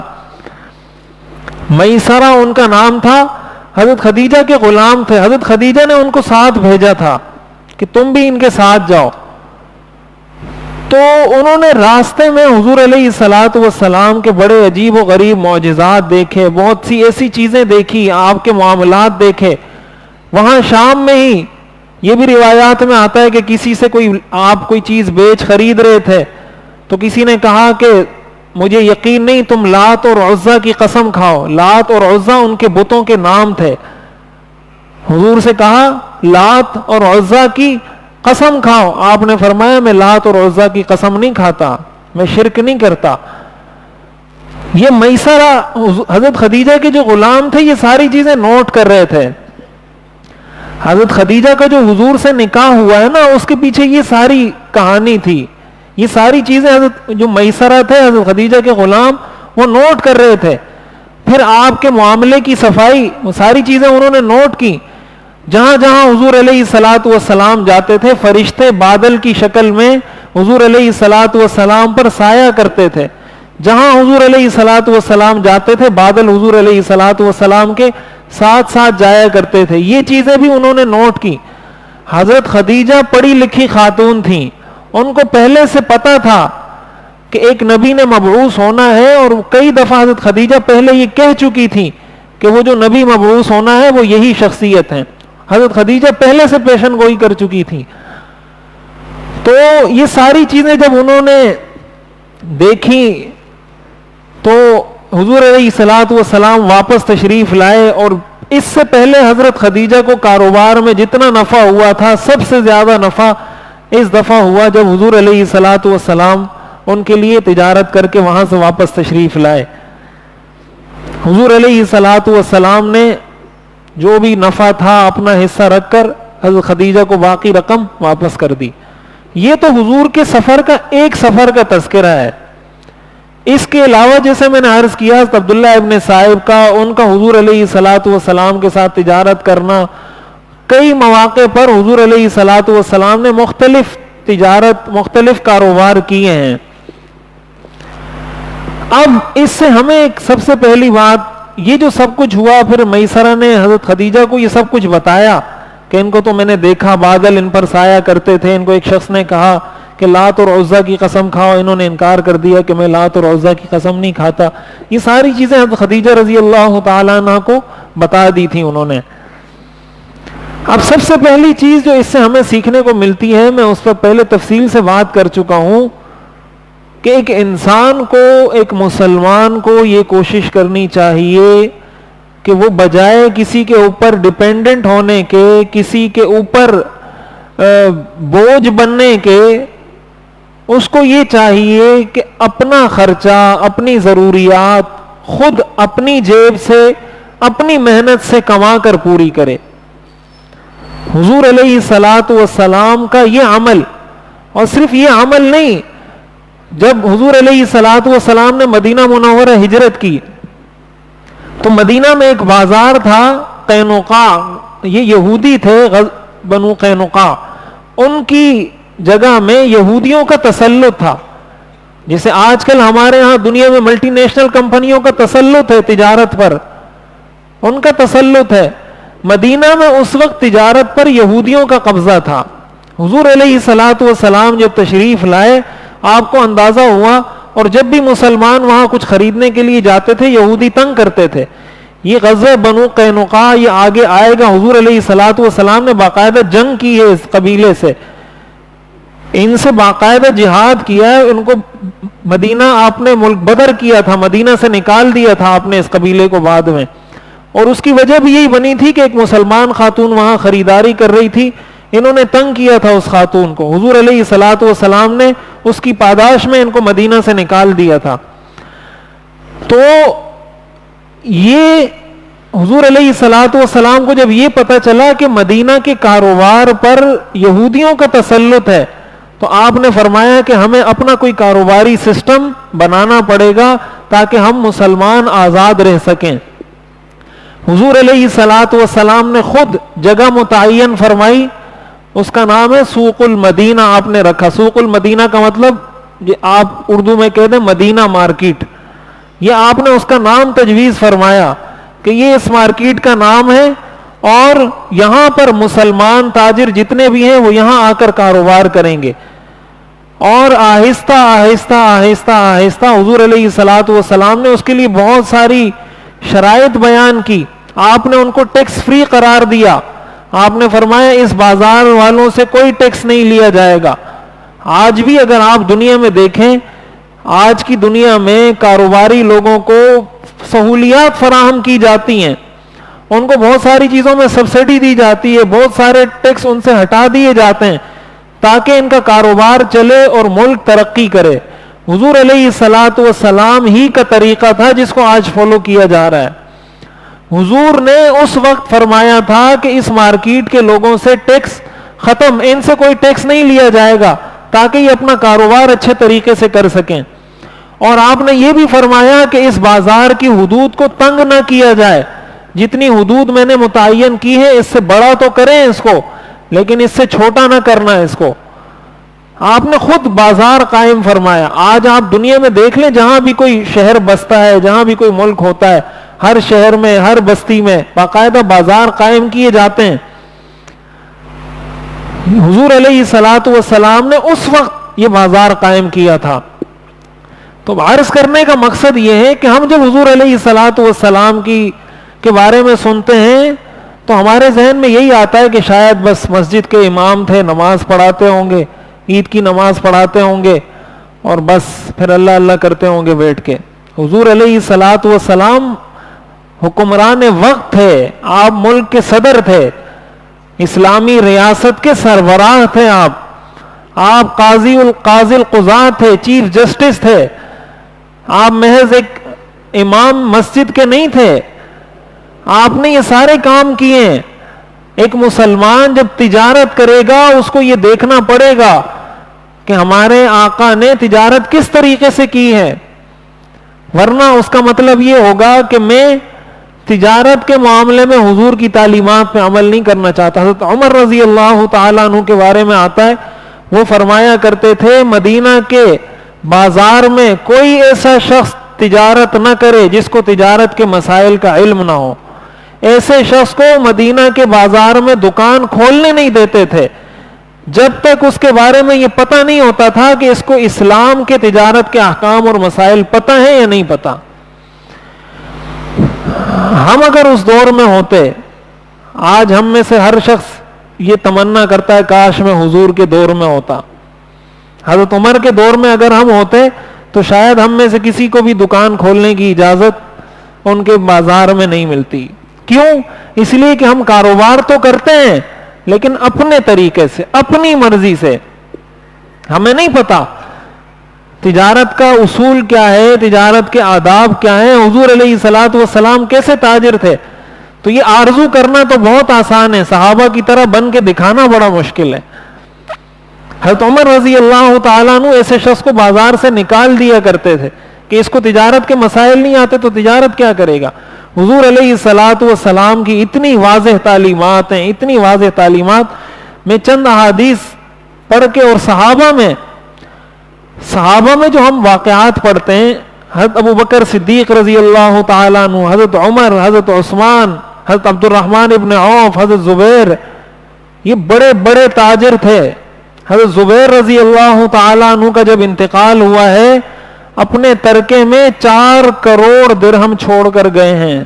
میسرہ ان کا نام تھا، حضرت خدیجہ کے غلام تھے۔ حضرت خدیجہ نے ان کو ساتھ بھیجا تھا کہ تم بھی ان کے ساتھ جاؤ۔ تو انہوں نے راستے میں حضور علیہ الصلوۃ والسلام کے بڑے عجیب و غریب معجزات دیکھے، بہت سی ایسی چیزیں دیکھی، آپ کے معاملات دیکھے۔ وہاں شام میں ہی یہ بھی روایات میں آتا ہے کہ کسی سے آپ کوئی چیز بیچ خرید رہے تھے تو کسی نے کہا کہ مجھے یقین نہیں، تم لات اور عزا کی قسم کھاؤ۔ لات اور عزا ان کے بتوں کے نام تھے۔ حضور سے کہا لات اور عزا کی قسم کھاؤ، آپ نے فرمایا میں لات اور عزا کی قسم نہیں کھاتا، میں شرک نہیں کرتا۔ یہ میسرہ حضرت خدیجہ کے جو غلام تھے یہ ساری چیزیں نوٹ کر رہے تھے۔ حضرت خدیجہ کا جو حضور سے نکاح ہوا ہے نا، اس کے پیچھے یہ ساری کہانی تھی، یہ ساری چیزیں حضرت جو میسرہ تھے حضرت خدیجہ کے غلام وہ نوٹ کر رہے تھے۔ پھر آپ کے معاملے کی صفائی، وہ ساری چیزیں انہوں نے نوٹ کی۔ جہاں جہاں حضور علیہ الصلوۃ والسلام جاتے تھے فرشتے بادل کی شکل میں حضور علیہ الصلوۃ والسلام پر سایہ کرتے تھے۔ جہاں حضور علیہ الصلوۃ والسلام جاتے تھے بادل حضور علیہ الصلوۃ والسلام کے ساتھ ساتھ جایا کرتے تھے۔ یہ چیزیں بھی انہوں نے نوٹ کی۔ حضرت خدیجہ پڑھی لکھی خاتون تھیں، ان کو پہلے سے پتا تھا کہ ایک نبی نے مبعوث ہونا ہے، اور کئی دفعہ حضرت خدیجہ پہلے یہ کہہ چکی تھی کہ وہ جو نبی مبعوث ہونا ہے وہ یہی شخصیت ہیں۔ حضرت خدیجہ پہلے سے پیشن گوئی کر چکی تھی۔ تو یہ ساری چیزیں جب انہوں نے دیکھی تو حضور علیہ الصلوۃ والسلام واپس تشریف لائے، اور اس سے پہلے حضرت خدیجہ کو کاروبار میں جتنا نفع ہوا تھا سب سے زیادہ نفع اس دفعہ ہوا جب حضور علیہ الصلوۃ والسلام ان کے لیے تجارت کر کے وہاں سے واپس تشریف لائے۔ حضور علیہ الصلوۃ والسلام نے جو بھی نفع تھا اپنا حصہ رکھ کر حضرت خدیجہ کو باقی رقم واپس کر دی۔ یہ تو حضور کے سفر کا ایک سفر کا تذکرہ ہے۔ اس کے علاوہ جیسے میں نے عرض کیا حضرت عبداللہ ابن صائب کا، ان کا حضور علیہ الصلوۃ والسلام کے ساتھ تجارت کرنا، کئی مواقع پر حضور علیہ الصلوۃ والسلام نے مختلف تجارت، مختلف کاروبار کیے ہیں۔ اب اس سے ہمیں ایک سب سے پہلی بات، یہ جو سب کچھ ہوا، پھر میسرہ نے حضرت خدیجہ کو یہ سب کچھ بتایا کہ ان کو تو میں نے دیکھا بادل ان پر سایہ کرتے تھے، ان کو ایک شخص نے کہا کہ لات اور عزا کی قسم کھاؤ، انہوں نے انکار کر دیا کہ میں لات اور عزا کی قسم نہیں کھاتا۔ یہ ساری چیزیں حضرت خدیجہ رضی اللہ تعالیٰ عنہ کو بتا دی تھی انہوں نے۔ اب سب سے پہلی چیز جو اس سے ہمیں سیکھنے کو ملتی ہے، میں اس پر پہلے تفصیل سے بات کر چکا ہوں، کہ ایک انسان کو، ایک مسلمان کو یہ کوشش کرنی چاہیے کہ وہ بجائے کسی کے اوپر ڈیپینڈنٹ ہونے کے، کسی کے اوپر بوجھ بننے کے، اس کو یہ چاہیے کہ اپنا خرچہ، اپنی ضروریات خود اپنی جیب سے، اپنی محنت سے کما کر پوری کرے۔ حضور علیہ الصلاۃ والسلام کا یہ عمل، اور صرف یہ عمل نہیں، جب حضور علیہ الصلاۃ والسلام نے مدینہ منورہ ہجرت کی تو مدینہ میں ایک بازار تھا قینقاع، یہ یہودی تھے بنو قینقاع، ان کی جگہ میں یہودیوں کا تسلط تھا، جیسے آج کل ہمارے ہاں دنیا میں ملٹی نیشنل کمپنیوں کا تسلط ہے تجارت پر، ان کا تسلط ہے۔ مدینہ میں اس وقت تجارت پر یہودیوں کا قبضہ تھا۔ حضور علیہ الصلاۃ والسلام جب تشریف لائے، آپ کو اندازہ ہوا، اور جب بھی مسلمان وہاں کچھ خریدنے کے لیے جاتے تھے یہودی تنگ کرتے تھے۔ یہ غزوہ بنو قینقاع یہ آگے آئے گا، حضور علیہ الصلاۃ والسلام نے باقاعدہ جنگ کی ہے اس قبیلے سے، ان سے باقاعدہ جہاد کیا ہے، ان کو مدینہ آپ نے ملک بدر کیا تھا، مدینہ سے نکال دیا تھا آپ نے اس قبیلے کو بعد میں، اور اس کی وجہ بھی یہی بنی تھی کہ ایک مسلمان خاتون وہاں خریداری کر رہی تھی، انہوں نے تنگ کیا تھا اس خاتون کو، حضور علیہ الصلاۃ والسلام نے اس کی پاداش میں ان کو مدینہ سے نکال دیا تھا۔ تو یہ حضور علیہ الصلاۃ والسلام کو جب یہ پتہ چلا کہ مدینہ کے کاروبار پر یہودیوں کا تسلط ہے، تو آپ نے فرمایا کہ ہمیں اپنا کوئی کاروباری سسٹم بنانا پڑے گا تاکہ ہم مسلمان آزاد رہ سکیں۔ حضور علیہ الصلاۃ والسلام نے خود جگہ متعین فرمائی، اس کا نام ہے سوق المدینہ، آپ نے رکھا۔ سوق المدینہ کا مطلب آپ اردو میں کہتے ہیں مدینہ مارکیٹ، یہ آپ نے اس کا نام تجویز فرمایا کہ یہ اس مارکیٹ کا نام ہے، اور یہاں پر مسلمان تاجر جتنے بھی ہیں وہ یہاں آ کر کاروبار کریں گے۔ اور آہستہ آہستہ آہستہ آہستہ حضور علیہ الصلاۃ والسلام نے اس کے لیے بہت ساری شرائط بیان کی، آپ نے ان کو ٹیکس فری قرار دیا، آپ نے فرمایا اس بازار والوں سے کوئی ٹیکس نہیں لیا جائے گا۔ آج بھی اگر آپ دنیا میں دیکھیں، آج کی دنیا میں کاروباری لوگوں کو سہولیات فراہم کی جاتی ہیں، ان کو بہت ساری چیزوں میں سبسڈی دی جاتی ہے، بہت سارے ٹیکس ان سے ہٹا دیے جاتے ہیں تاکہ ان کا کاروبار چلے اور ملک ترقی کرے۔ حضور علیہ الصلاۃ والسلام ہی کا طریقہ تھا جس کو آج فالو کیا جا رہا ہے۔ حضور نے اس وقت فرمایا تھا کہ اس مارکیٹ کے لوگوں سے ٹیکس ختم، ان سے کوئی ٹیکس نہیں لیا جائے گا تاکہ یہ اپنا کاروبار اچھے طریقے سے کر سکیں۔ اور آپ نے یہ بھی فرمایا کہ اس بازار کی حدود کو تنگ نہ کیا جائے، جتنی حدود میں نے متعین کی ہے اس سے بڑا تو کریں اس کو، لیکن اس سے چھوٹا نہ کرنا اس کو۔ آپ نے خود بازار قائم فرمایا۔ آج آپ دنیا میں دیکھ لیں، جہاں بھی کوئی شہر بستا ہے، جہاں بھی کوئی ملک ہوتا ہے، ہر شہر میں، ہر بستی میں باقاعدہ بازار قائم کیے جاتے ہیں۔ حضور علیہ الصلاۃ والسلام نے اس وقت یہ بازار قائم کیا تھا۔ تو عرض کرنے کا مقصد یہ ہے کہ ہم جب حضور علیہ الصلاۃ والسلام کے بارے میں سنتے ہیں تو ہمارے ذہن میں یہی آتا ہے کہ شاید بس مسجد کے امام تھے، نماز پڑھاتے ہوں گے، عید کی نماز پڑھاتے ہوں گے، اور بس پھر اللہ اللہ کرتے ہوں گے بیٹھ کے۔ حضور علیہ الصلاۃ والسلام حکمران وقت تھے، آپ ملک کے صدر تھے، اسلامی ریاست کے سربراہ تھے، آپ قاضی القضاة تھے، چیف جسٹس تھے، آپ محض ایک امام مسجد کے نہیں تھے، آپ نے یہ سارے کام کیے ہیں۔ ایک مسلمان جب تجارت کرے گا اس کو یہ دیکھنا پڑے گا کہ ہمارے آقا نے تجارت کس طریقے سے کی ہے، ورنہ اس کا مطلب یہ ہوگا کہ میں تجارت کے معاملے میں حضور کی تعلیمات پہ عمل نہیں کرنا چاہتا۔ حضرت عمر رضی اللہ تعالیٰ عنہ کے بارے میں آتا ہے، وہ فرمایا کرتے تھے مدینہ کے بازار میں کوئی ایسا شخص تجارت نہ کرے جس کو تجارت کے مسائل کا علم نہ ہو، ایسے شخص کو مدینہ کے بازار میں دکان کھولنے نہیں دیتے تھے جب تک اس کے بارے میں یہ پتہ نہیں ہوتا تھا کہ اس کو اسلام کے تجارت کے احکام اور مسائل پتہ ہیں یا نہیں پتہ۔ ہم اگر اس دور میں ہوتے، آج ہم میں سے ہر شخص یہ تمنا کرتا ہے کاش میں حضور کے دور میں ہوتا. حضرت عمر کے دور میں اگر ہم ہوتے تو شاید ہم میں سے کسی کو بھی دکان کھولنے کی اجازت ان کے بازار میں نہیں ملتی. کیوں؟ اس لیے کہ ہم کاروبار تو کرتے ہیں لیکن اپنے طریقے سے, اپنی مرضی سے. ہمیں نہیں پتا تجارت کا اصول کیا ہے, تجارت کے آداب کیا ہیں, حضور علیہ الصلوۃ والسلام کیسے تاجر تھے. تو یہ آرزو کرنا تو بہت آسان ہے, صحابہ کی طرح بن کے دکھانا بڑا مشکل ہے. حضرت عمر رضی اللہ تعالیٰ عنہ ایسے شخص کو بازار سے نکال دیا کرتے تھے کہ اس کو تجارت کے مسائل نہیں آتے تو تجارت کیا کرے گا. حضور علیہ الصلوۃ والسلام کی اتنی واضح تعلیمات ہیں, اتنی واضح تعلیمات. میں چند احادیث پڑھ کے, اور صحابہ میں جو ہم واقعات پڑھتے ہیں, حضرت ابو بکر صدیق رضی اللہ تعالیٰ عنہ, حضرت عمر, حضرت عثمان, حضرت عبد الرحمن ابن عوف, حضرت زبیر, یہ بڑے بڑے تاجر تھے. حضرت زبیر رضی اللہ تعالیٰ عنہ کا جب انتقال ہوا ہے, اپنے ترکے میں 4 کروڑ درہم چھوڑ کر گئے ہیں.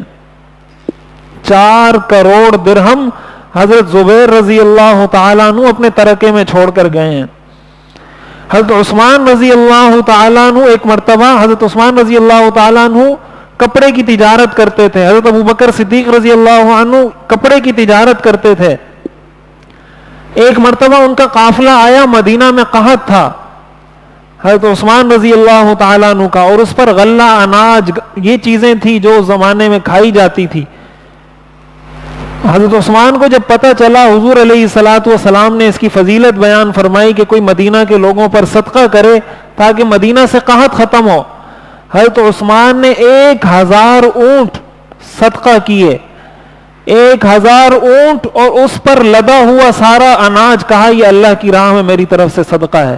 4 کروڑ درہم حضرت زبیر رضی اللہ تعالیٰ عنہ اپنے ترکے میں چھوڑ کر گئے ہیں. حضرت عثمان رضی اللہ تعالیٰ عنہ, ایک مرتبہ حضرت عثمان رضی اللہ تعالیٰ عنہ کپڑے کی تجارت کرتے تھے. حضرت ابو بکر صدیق رضی اللہ عنہ کپڑے کی تجارت کرتے تھے. ایک مرتبہ ان کا قافلہ آیا, مدینہ میں قحط تھا حضرت عثمان رضی اللہ تعالیٰ عنہ کا, اور اس پر غلہ, اناج, یہ چیزیں تھی جو زمانے میں کھائی جاتی تھی. حضرت عثمان کو جب پتہ چلا, حضور علیہ الصلوۃ والسلام نے اس کی فضیلت بیان فرمائی کہ کوئی مدینہ کے لوگوں پر صدقہ کرے تاکہ مدینہ سے قحط ختم ہو. حضرت عثمان نے 1000 اونٹ صدقہ کیے, 1000 اونٹ, اور اس پر لدا ہوا سارا اناج, کہا یہ اللہ کی راہ میں میری طرف سے صدقہ ہے.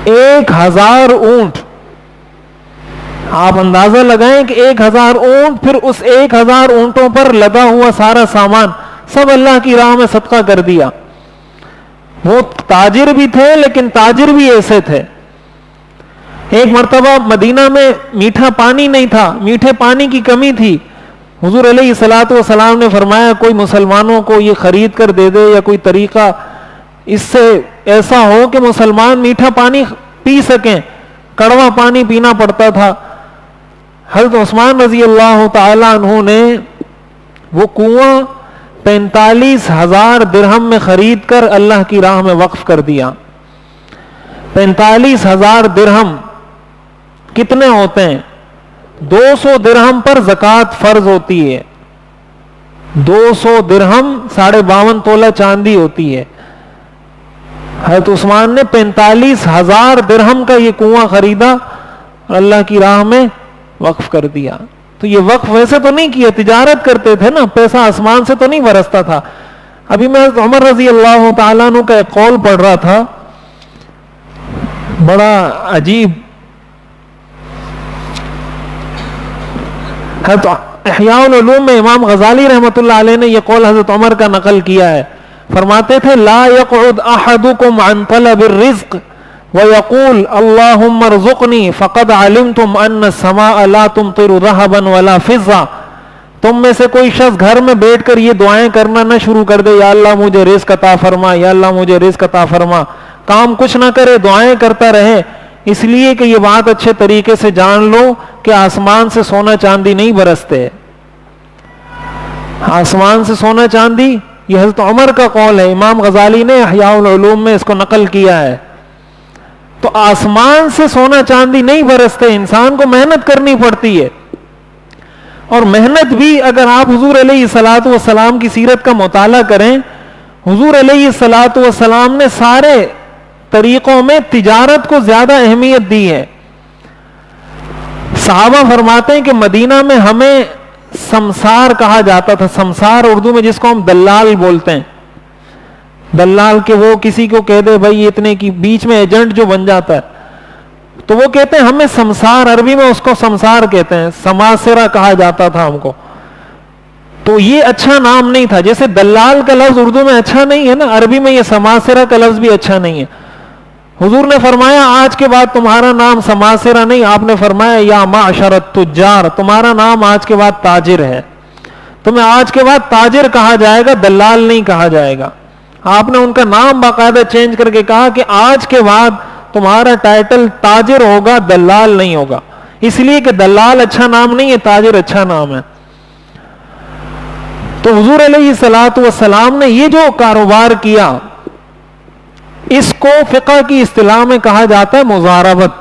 1000 اونٹ, آپ اندازہ لگائیں کہ 1000 اونٹ, پھر اس 1000 اونٹوں پر لدا ہوا سارا سامان سب اللہ کی راہ میں صدقہ کر دیا. وہ تاجر بھی تھے لیکن تاجر بھی ایسے تھے. ایک مرتبہ مدینہ میں میٹھا پانی نہیں تھا, میٹھے پانی کی کمی تھی. حضور علیہ الصلوۃ والسلام نے فرمایا کوئی مسلمانوں کو یہ خرید کر دے دے, یا کوئی طریقہ اس سے ایسا ہو کہ مسلمان میٹھا پانی پی سکیں, کڑوا پانی پینا پڑتا تھا. حضرت عثمان رضی اللہ تعالی عنہ نے وہ کنواں 45,000 درہم میں خرید کر اللہ کی راہ میں وقف کر دیا. 45,000 درہم کتنے ہوتے ہیں؟ 200 درہم پر زکوٰۃ فرض ہوتی ہے. 200 درہم 52.5 تولہ چاندی ہوتی ہے. حضرت عثمان نے 45,000 درہم کا یہ کنواں خریدا اور اللہ کی راہ میں وقف کر دیا. تو یہ وقف ویسے تو نہیں کیا, تجارت کرتے تھے نا, پیسہ آسمان سے تو نہیں برستا تھا. ابھی میں حضرت عمر رضی اللہ تعالیٰ عنہ کا ایک قول پڑھ رہا تھا, بڑا عجیب. حضرت احیاء العلوم میں امام غزالی رحمۃ اللہ علیہ نے یہ قول حضرت عمر کا نقل کیا ہے. فرماتے تھے لا يقعد احدكم عن طلب الرزق ويقول اللهم ارزقني فقد علمتم ان السماء لا تمطر ذهبا ولا فضة. تم میں سے کوئی شخص گھر میں بیٹھ کر یہ دعائیں کرنا نہ شروع کر دے, یا اللہ مجھے رزق عطا فرما, یا اللہ مجھے رزق عطا فرما. کام کچھ نہ کرے, دعائیں کرتا رہے, اس لیے کہ یہ بات اچھے طریقے سے جان لو کہ آسمان سے سونا چاندی نہیں برستے. آسمان سے سونا چاندی, یہ حضرت عمر کا قول ہے. امام غزالی نے احیاء العلوم میں اس کو نقل کیا ہے. تو آسمان سے سونا چاندی نہیں برستے, انسان کو محنت کرنی پڑتی ہے. اور محنت بھی اگر آپ حضور علیہ الصلوۃ والسلام کی سیرت کا مطالعہ کریں, حضور علیہ الصلوۃ والسلام نے سارے طریقوں میں تجارت کو زیادہ اہمیت دی ہے. صحابہ فرماتے ہیں کہ مدینہ میں ہمیں سمسار کہا جاتا تھا. سمسار اردو میں جس کو ہم دلال بولتے ہیں. دلال کے وہ کسی کو کہہ دے بھائی اتنے کی, بیچ میں ایجنٹ جو بن جاتا ہے, تو وہ کہتے ہیں ہمیں سمسار, عربی میں اس کو سمسار کہتے ہیں. سماسرہ کہا جاتا تھا ہم کو. تو یہ اچھا نام نہیں تھا. جیسے دلال کا لفظ اردو میں اچھا نہیں ہے نا, عربی میں یہ سماسرہ کا لفظ بھی اچھا نہیں ہے. حضور نے فرمایا آج کے بعد تمہارا نام سماسرہ نہیں, آپ نے فرمایا یا معشر التجار, تمہارا نام آج کے بعد تاجر ہے. تمہیں آج کے بعد تاجر کہا جائے گا، دلال نہیں کہا جائے گا. آپ نے ان کا نام باقاعدہ چینج کر کے کہا کہ آج کے بعد تمہارا ٹائٹل تاجر ہوگا، دلال نہیں ہوگا. اس لیے کہ دلال اچھا نام نہیں ہے، تاجر اچھا نام ہے. تو حضور علیہ الصلوۃ والسلام نے یہ جو کاروبار کیا، اس کو فقہ کی اصطلاح میں کہا جاتا ہے مضاربت.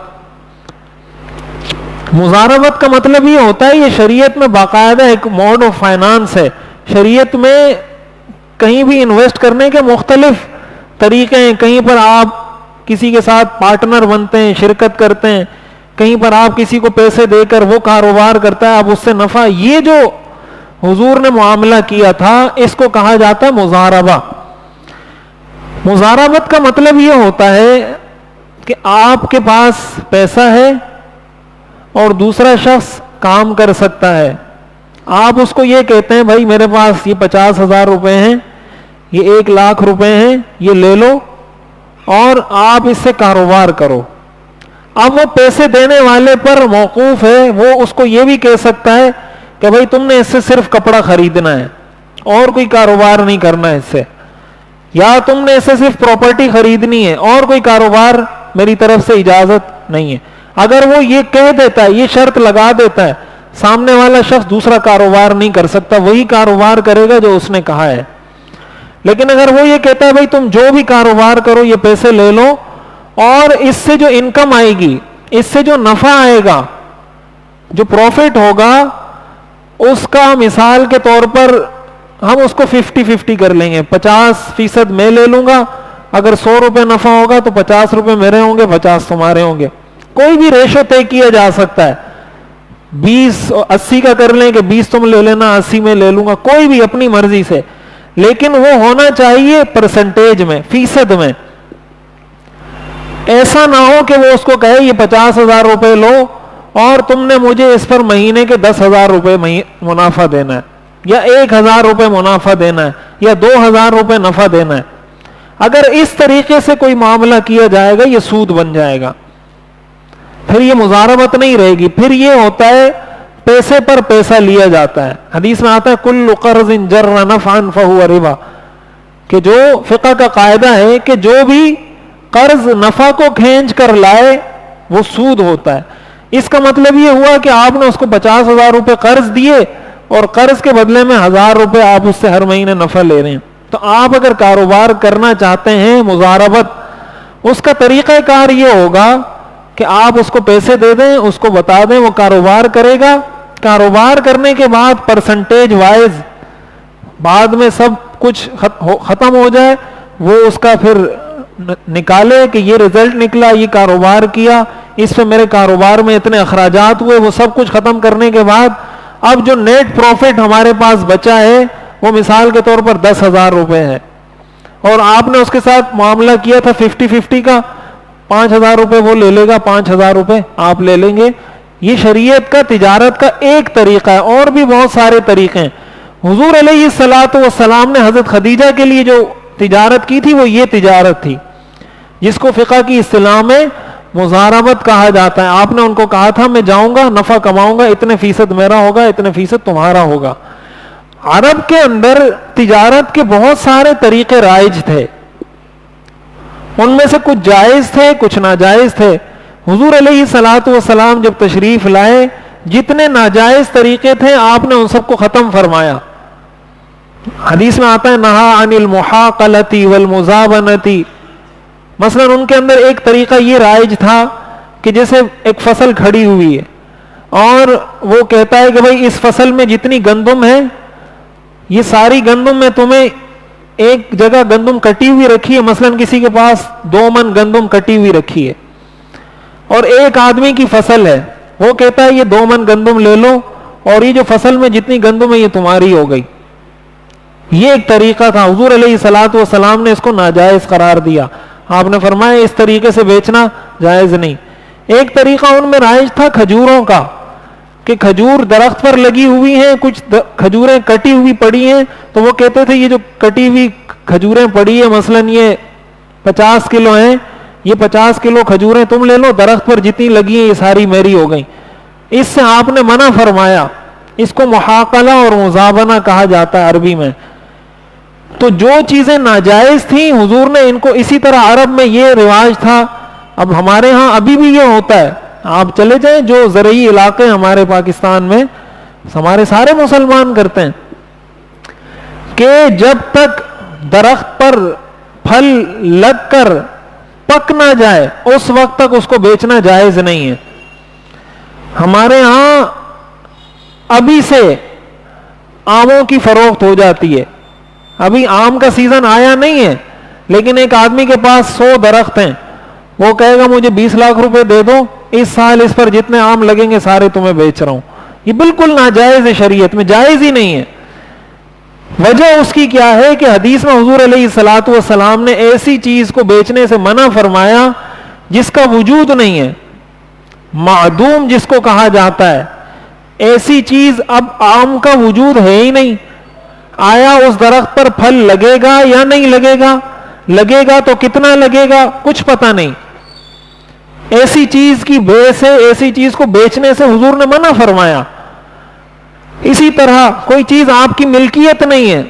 مضاربت کا مطلب یہ ہوتا ہے، یہ شریعت میں باقاعدہ ایک موڈ آف فائنانس ہے. شریعت میں کہیں بھی انویسٹ کرنے کے مختلف طریقے ہیں. کہیں پر آپ کسی کے ساتھ پارٹنر بنتے ہیں، شرکت کرتے ہیں. کہیں پر آپ کسی کو پیسے دے کر وہ کاروبار کرتا ہے، آپ اس سے نفع. یہ جو حضور نے معاملہ کیا تھا، اس کو کہا جاتا ہے مضاربہ. مضاربت کا مطلب یہ ہوتا ہے کہ آپ کے پاس پیسہ ہے اور دوسرا شخص کام کر سکتا ہے. آپ اس کو یہ کہتے ہیں بھائی میرے پاس یہ 50,000 روپے ہیں، یہ 1,00,000 روپے ہیں، یہ لے لو اور آپ اس سے کاروبار کرو. اب وہ پیسے دینے والے پر موقوف ہے، وہ اس کو یہ بھی کہہ سکتا ہے کہ بھائی تم نے اس سے صرف کپڑا خریدنا ہے اور کوئی کاروبار نہیں کرنا ہے اس سے، یا تم نے اس سے صرف پراپرٹی خریدنی ہے اور کوئی کاروبار میری طرف سے اجازت نہیں ہے. اگر وہ یہ کہہ دیتا ہے، یہ شرط لگا دیتا ہے، سامنے والا شخص دوسرا کاروبار نہیں کر سکتا، وہی کاروبار کرے گا جو اس نے کہا ہے. لیکن اگر وہ یہ کہتا ہے بھائی تم جو بھی کاروبار کرو، یہ پیسے لے لو اور اس سے جو انکم آئے گی، اس سے جو نفع آئے گا، جو پروفٹ ہوگا، اس کا مثال کے طور پر ہم اس کو 50-50 کر لیں گے. 50% میں لے لوں گا. اگر 100 روپے نفع ہوگا تو 50 روپے میرے ہوں گے، 50 تمہارے ہوں گے. کوئی بھی ریشو طے کیا جا سکتا ہے. 20-80 کا کر لیں کہ 20 تم لے لینا، 80 میں لے لوں گا، کوئی بھی اپنی مرضی سے. لیکن وہ ہونا چاہیے پرسنٹیج میں، فیصد میں. ایسا نہ ہو کہ وہ اس کو کہے یہ 50,000 روپے لو اور تم نے مجھے اس پر مہینے کے 10,000 روپے منافع دینا ہے، یا 1,000 روپے منافع دینا ہے، یا 2,000 روپے نفع دینا ہے. اگر اس طریقے سے کوئی معاملہ کیا جائے گا، یہ سود بن جائے گا. پھر یہ مضاربت نہیں رہے گی. پھر یہ ہوتا ہے پیسے پر پیسہ لیا جاتا ہے. حدیث میں آتا ہے کل قرض جر نفعا فہو ربا، کہ جو فقہ کا قاعدہ ہے کہ جو بھی قرض نفع کو کھینچ کر لائے وہ سود ہوتا ہے. اس کا مطلب یہ ہوا کہ آپ نے اس کو 50,000 روپے قرض دیے اور قرض کے بدلے میں 1,000 روپے آپ اس سے ہر مہینے نفع لے رہے ہیں. تو آپ اگر کاروبار کرنا چاہتے ہیں مضاربت، اس کا طریقہ کار یہ ہوگا کہ آپ اس کو پیسے دے دیں، اس کو بتا دیں، وہ کاروبار کرے گا. کاروبار کرنے کے بعد پرسنٹیج وائز بعد میں سب کچھ ختم ہو جائے، وہ اس کا پھر نکالے کہ یہ رزلٹ نکلا، یہ کاروبار کیا، اس پہ میرے کاروبار میں اتنے اخراجات ہوئے. وہ سب کچھ ختم کرنے کے بعد اب جو نیٹ پروفٹ ہمارے پاس بچا ہے وہ مثال کے طور پر 10,000 روپے ہے، اور آپ نے اس کے ساتھ معاملہ کیا تھا 50-50 کا. 5,000 روپے وہ لے لے گا، 5,000 روپے آپ لے لیں گے. یہ شریعت کا تجارت کا ایک طریقہ ہے. اور بھی بہت سارے طریقے ہیں. حضور علیہ الصلوۃ والسلام نے حضرت خدیجہ کے لیے جو تجارت کی تھی وہ یہ تجارت تھی، جس کو فقہ کی اصطلاح میں مضاربت کہا جاتا ہے. آپ نے ان کو کہا تھا میں جاؤں گا، نفع کماؤں گا، اتنے فیصد میرا ہوگا، اتنے فیصد تمہارا ہوگا. عرب کے اندر تجارت کے بہت سارے طریقے رائج تھے. ان میں سے کچھ جائز تھے، کچھ ناجائز تھے. حضور علیہ الصلوۃ والسلام جب تشریف لائے، جتنے ناجائز طریقے تھے آپ نے ان سب کو ختم فرمایا. حدیث میں آتا ہے نہا عن المحاقلۃ والمزابنۃ. مثلا ان کے اندر ایک طریقہ یہ رائج تھا کہ جیسے ایک فصل کھڑی ہوئی ہے اور وہ کہتا ہے کہ بھائی اس فصل میں جتنی گندم ہے، یہ ساری گندم میں تمہیں ایک جگہ گندم کٹی ہوئی رکھی ہے. مثلا کسی کے پاس 2 من گندم کٹی ہوئی رکھی ہے اور ایک آدمی کی فصل ہے، وہ کہتا ہے یہ 2 من گندم لے لو اور یہ جو فصل میں جتنی گندم ہے یہ تمہاری ہو گئی. یہ ایک طریقہ تھا. حضور علیہ الصلوۃ والسلام نے اس کو ناجائز قرار دیا. آپ نے فرمایا اس طریقے سے بیچنا جائز نہیں. ایک طریقہ ان میں رائج تھا کھجوروں کا، کہ کھجور درخت پر لگی ہوئی ہیں، کچھ کھجوریں کٹی ہوئی پڑی ہیں، تو وہ کہتے تھے یہ جو کٹی ہوئی کھجوریں پڑی ہیں، مثلا یہ 50 کلو ہیں، یہ 50 کلو کھجوریں تم لے لو، درخت پر جتنی لگی ہیں یہ ساری میری ہو گئی. اس سے آپ نے منع فرمایا اس کو محاقلہ اور مزابنہ کہا جاتا ہے عربی میں. تو جو چیزیں ناجائز تھیں حضور نے ان کو, اسی طرح عرب میں یہ رواج تھا, اب ہمارے ہاں ابھی بھی یہ ہوتا ہے. آپ چلے جائیں جو زرعی علاقے ہمارے پاکستان میں, ہمارے سارے مسلمان کرتے ہیں کہ جب تک درخت پر پھل لگ کر پک نہ جائے اس وقت تک اس کو بیچنا جائز نہیں ہے. ہمارے ہاں ابھی سے آموں کی فروخت ہو جاتی ہے. ابھی آم کا سیزن آیا نہیں ہے, لیکن ایک آدمی کے پاس 100 درخت ہیں, وہ کہے گا مجھے 20 لاکھ روپے دے دو, اس سال اس پر جتنے آم لگیں گے سارے تمہیں بیچ رہا ہوں. یہ بالکل ناجائز ہے, شریعت میں جائز ہی نہیں ہے. وجہ اس کی کیا ہے کہ حدیث میں حضور علیہ الصلوۃ والسلام نے ایسی چیز کو بیچنے سے منع فرمایا جس کا وجود نہیں ہے, معدوم جس کو کہا جاتا ہے. ایسی چیز اب آم کا وجود ہے ہی نہیں. آیا اس درخت پر پھل لگے گا یا نہیں لگے گا, لگے گا تو کتنا لگے گا کچھ پتہ نہیں. ایسی چیز کی بے سے, ایسی چیز کو بیچنے سے حضور نے منع فرمایا. اسی طرح کوئی چیز آپ کی ملکیت نہیں ہے,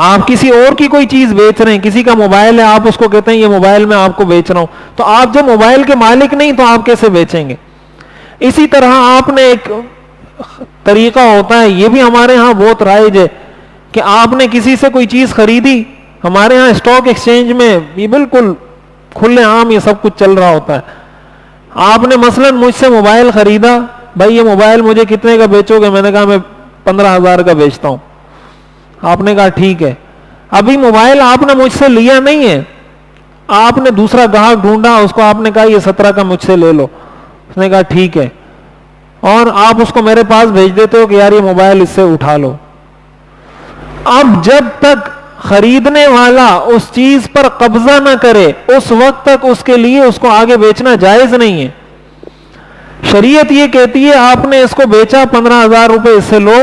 آپ کسی اور کی کوئی چیز بیچ رہے ہیں, کسی کا موبائل ہے, آپ اس کو کہتے ہیں یہ موبائل میں آپ کو بیچ رہا ہوں, تو آپ جب موبائل کے مالک نہیں تو آپ کیسے بیچیں گے؟ اسی طرح آپ نے ایک طریقہ ہوتا ہے, یہ بھی ہمارے ہاں بہت رائج ہے, کہ آپ نے کسی سے کوئی چیز خریدی, ہمارے ہاں اسٹاک ایکسچینج میں یہ بالکل کھلے عام یہ سب کچھ چل رہا ہوتا ہے. آپ نے مثلا مجھ سے موبائل خریدا, بھائی یہ موبائل مجھے کتنے کا بیچو گے؟ میں نے کہا میں 15,000 کا بیچتا ہوں. آپ نے کہا ٹھیک ہے. ابھی موبائل آپ نے مجھ سے لیا نہیں ہے, آپ نے دوسرا گاہک ڈھونڈا, اس کو آپ نے کہا یہ 17 کا مجھ سے لے لو. اس نے کہا ٹھیک ہے, اور آپ اس کو میرے پاس بھیج دیتے ہو کہ یار یہ موبائل اس سے اٹھا لو. اب جب تک خریدنے والا اس چیز پر قبضہ نہ کرے اس وقت تک اس کے لیے اس کو آگے بیچنا جائز نہیں ہے. شریعت یہ کہتی ہے آپ نے اس کو بیچا 15,000 روپے, اس سے لو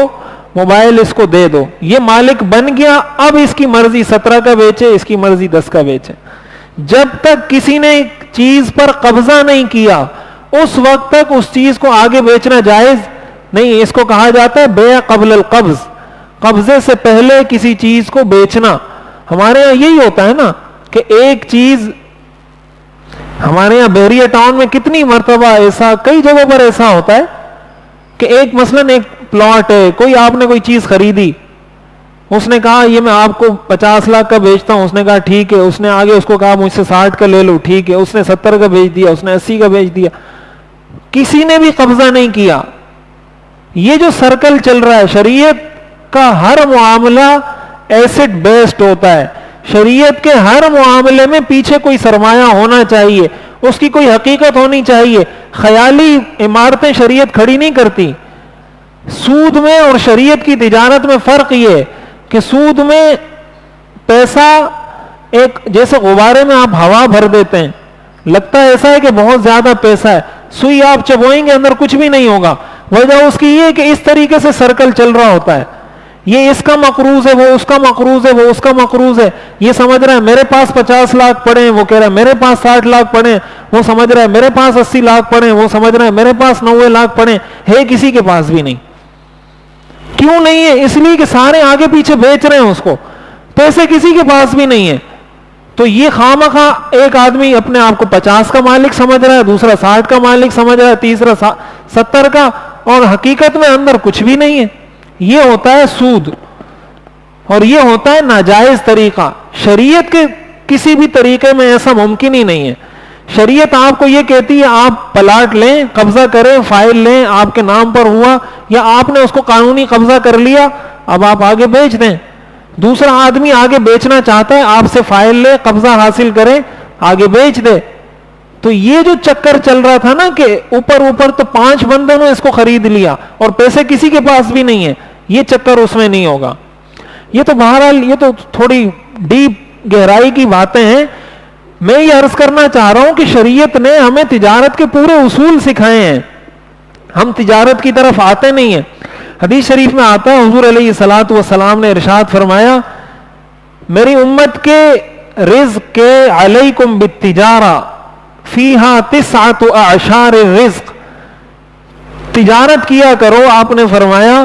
موبائل, اس کو دے دو, یہ مالک بن گیا. اب اس کی مرضی 17 کا بیچے, اس کی مرضی 10 کا بیچے. جب تک کسی نے چیز پر قبضہ نہیں کیا اس وقت تک اس چیز کو آگے بیچنا جائز نہیں. اس کو کہا جاتا ہے بیع قبل القبض, قبضے سے پہلے کسی چیز کو بیچنا. ہمارے یہاں یہی ہوتا ہے نا کہ ایک چیز, ہمارے یہاں بحریہ ٹاؤن میں کتنی مرتبہ ایسا, کئی جگہوں پر ایسا ہوتا ہے کہ ایک مثلاً ایک پلاٹ ہے, کوئی آپ نے کوئی چیز خریدی, اس نے کہا یہ میں آپ کو 50 لاکھ کا بیچتا ہوں. اس نے کہا ٹھیک ہے. اس نے آگے اس کو کہا مجھ سے 60 کا لے لو, ٹھیک ہے. اس نے 70 کا بیچ دیا, اس نے 80 کا بیچ دیا, کسی نے بھی قبضہ نہیں کیا. یہ جو سرکل چل رہا ہے, شریعت کا ہر معاملہ ایسٹ بیسڈ ہوتا ہے. شریعت کے ہر معاملے میں پیچھے کوئی سرمایہ ہونا چاہیے, اس کی کوئی حقیقت ہونی چاہیے. خیالی عمارتیں شریعت کھڑی نہیں کرتی. سود میں اور شریعت کی تجارت میں فرق یہ ہے کہ سود میں پیسہ ایک جیسے غبارے میں آپ ہوا بھر دیتے ہیں, لگتا ہے ایسا ہے کہ بہت زیادہ پیسہ ہے, سوئی آپ چبوئیں گے اندر کچھ بھی نہیں ہوگا. وجہ اس کی یہ ہے کہ اس طریقے سے سرکل چل رہا ہوتا ہے. یہ اس کا مقروض ہے, وہ اس کا مقروض ہے, وہ اس کا مقروض ہے. یہ سمجھ رہا ہے میرے پاس 50 لاکھ پڑے ہیں, وہ کہہ رہا ہے میرے پاس 60 لاکھ پڑے ہیں. وہ سمجھ رہا ہے میرے پاس 80 لاکھ پڑے ہیں, وہ سمجھ رہا ہے میرے پاس 90 لاکھ پڑے ہیں. ہے کسی کے پاس بھی نہیں. کیوں نہیں ہے؟ اس لیے کہ سارے آگے پیچھے بیچ رہے ہیں اس کو, پیسے کسی کے پاس بھی نہیں ہے. تو یہ خواہ ایک آدمی اپنے آپ کو 50 کا مالک سمجھ رہا ہے, دوسرا 60 کا مالک سمجھ رہا ہے, تیسرا 70 کا, اور حقیقت میں اندر کچھ بھی نہیں ہے. یہ ہوتا ہے سود, اور یہ ہوتا ہے ناجائز طریقہ. شریعت کے کسی بھی طریقے میں ایسا ممکن ہی نہیں ہے. شریعت آپ کو یہ کہتی ہے آپ پلاٹ لیں, قبضہ کریں, فائل لیں, آپ کے نام پر ہوا, یا آپ نے اس کو قانونی قبضہ کر لیا, اب آپ آگے بیچ دیں. دوسرا آدمی آگے بیچنا چاہتا ہے, آپ سے فائل لے, قبضہ حاصل کرے, آگے بیچ دے. تو یہ جو چکر چل رہا تھا نا کہ اوپر تو 5 بندوں نے اس کو خرید لیا اور پیسے کسی کے پاس بھی نہیں ہے, یہ چکر اس میں نہیں ہوگا. یہ تو بہرحال یہ تو تھوڑی ڈیپ گہرائی کی باتیں ہیں. میں یہ عرض کرنا چاہ رہا ہوں کہ شریعت نے ہمیں تجارت کے پورے اصول سکھائے ہیں, ہم تجارت کی طرف آتے نہیں ہیں. حدیث شریف میں آتا ہے, حضور علیہ الصلوۃ والسلام نے ارشاد فرمایا, میری امت کے رزق کے علیکم بالتجارہ فیہا 9 اعشار الرزق. تجارت کیا کرو، آپ نے فرمایا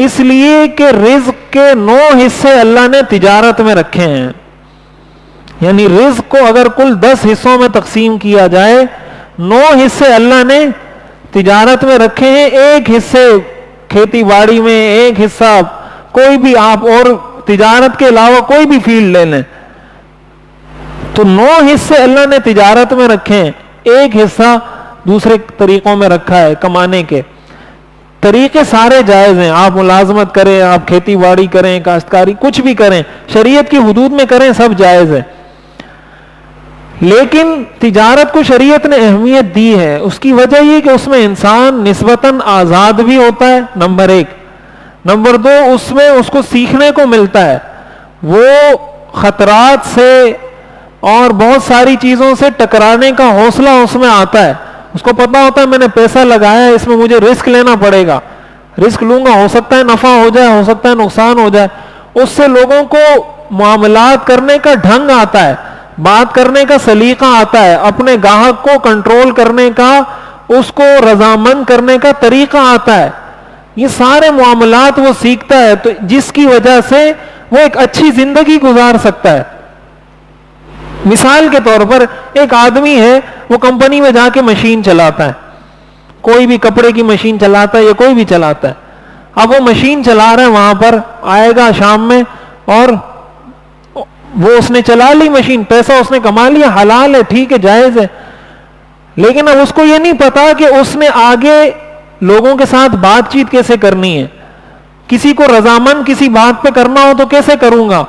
اس لیے کہ رزق کے 9 حصے اللہ نے تجارت میں رکھے ہیں. یعنی رزق کو اگر کل 10 حصوں میں تقسیم کیا جائے، 9 حصے اللہ نے تجارت میں رکھے ہیں. ایک حصے کھیتی باڑی میں، ایک حصہ کوئی بھی آپ اور تجارت کے علاوہ کوئی بھی فیلڈ لے لیں تو 9 حصے اللہ نے تجارت میں رکھے ہیں. ایک حصہ دوسرے طریقوں میں رکھا ہے کمانے کے. طریقے سارے جائز ہیں، آپ ملازمت کریں، آپ کھیتی باڑی کریں، کاشتکاری کچھ بھی کریں، شریعت کی حدود میں کریں، سب جائز ہے. لیکن تجارت کو شریعت نے اہمیت دی ہے. اس کی وجہ یہ کہ اس میں انسان نسبتاً آزاد بھی ہوتا ہے، نمبر 1. نمبر 2، اس میں اس کو سیکھنے کو ملتا ہے. وہ خطرات سے اور بہت ساری چیزوں سے ٹکرانے کا حوصلہ اس میں آتا ہے. اس کو پتا ہوتا ہے میں نے پیسہ لگایا ہے، اس میں مجھے رسک لینا پڑے گا، رسک لوں گا، ہو سکتا ہے نفع ہو جائے، ہو سکتا ہے نقصان ہو جائے. اس سے لوگوں کو معاملات کرنے کا ڈھنگ آتا ہے، بات کرنے کا سلیقہ آتا ہے، اپنے گاہک کو کنٹرول کرنے کا، اس کو رضامند کرنے کا طریقہ آتا ہے. یہ سارے معاملات وہ سیکھتا ہے، تو جس کی وجہ سے وہ ایک اچھی زندگی گزار سکتا ہے. مثال کے طور پر ایک آدمی ہے، وہ کمپنی میں جا کے مشین چلاتا ہے، کوئی بھی کپڑے کی مشین چلاتا ہے یا کوئی بھی چلاتا ہے. اب وہ مشین چلا رہا ہے، وہاں پر آئے گا شام میں اور وہ اس نے چلا لی مشین، پیسہ اس نے کما لیا، حلال ہے، ٹھیک ہے، جائز ہے. لیکن اب اس کو یہ نہیں پتا کہ اس نے آگے لوگوں کے ساتھ بات چیت کیسے کرنی ہے، کسی کو رضامند کسی بات پہ کرنا ہو تو کیسے کروں گا،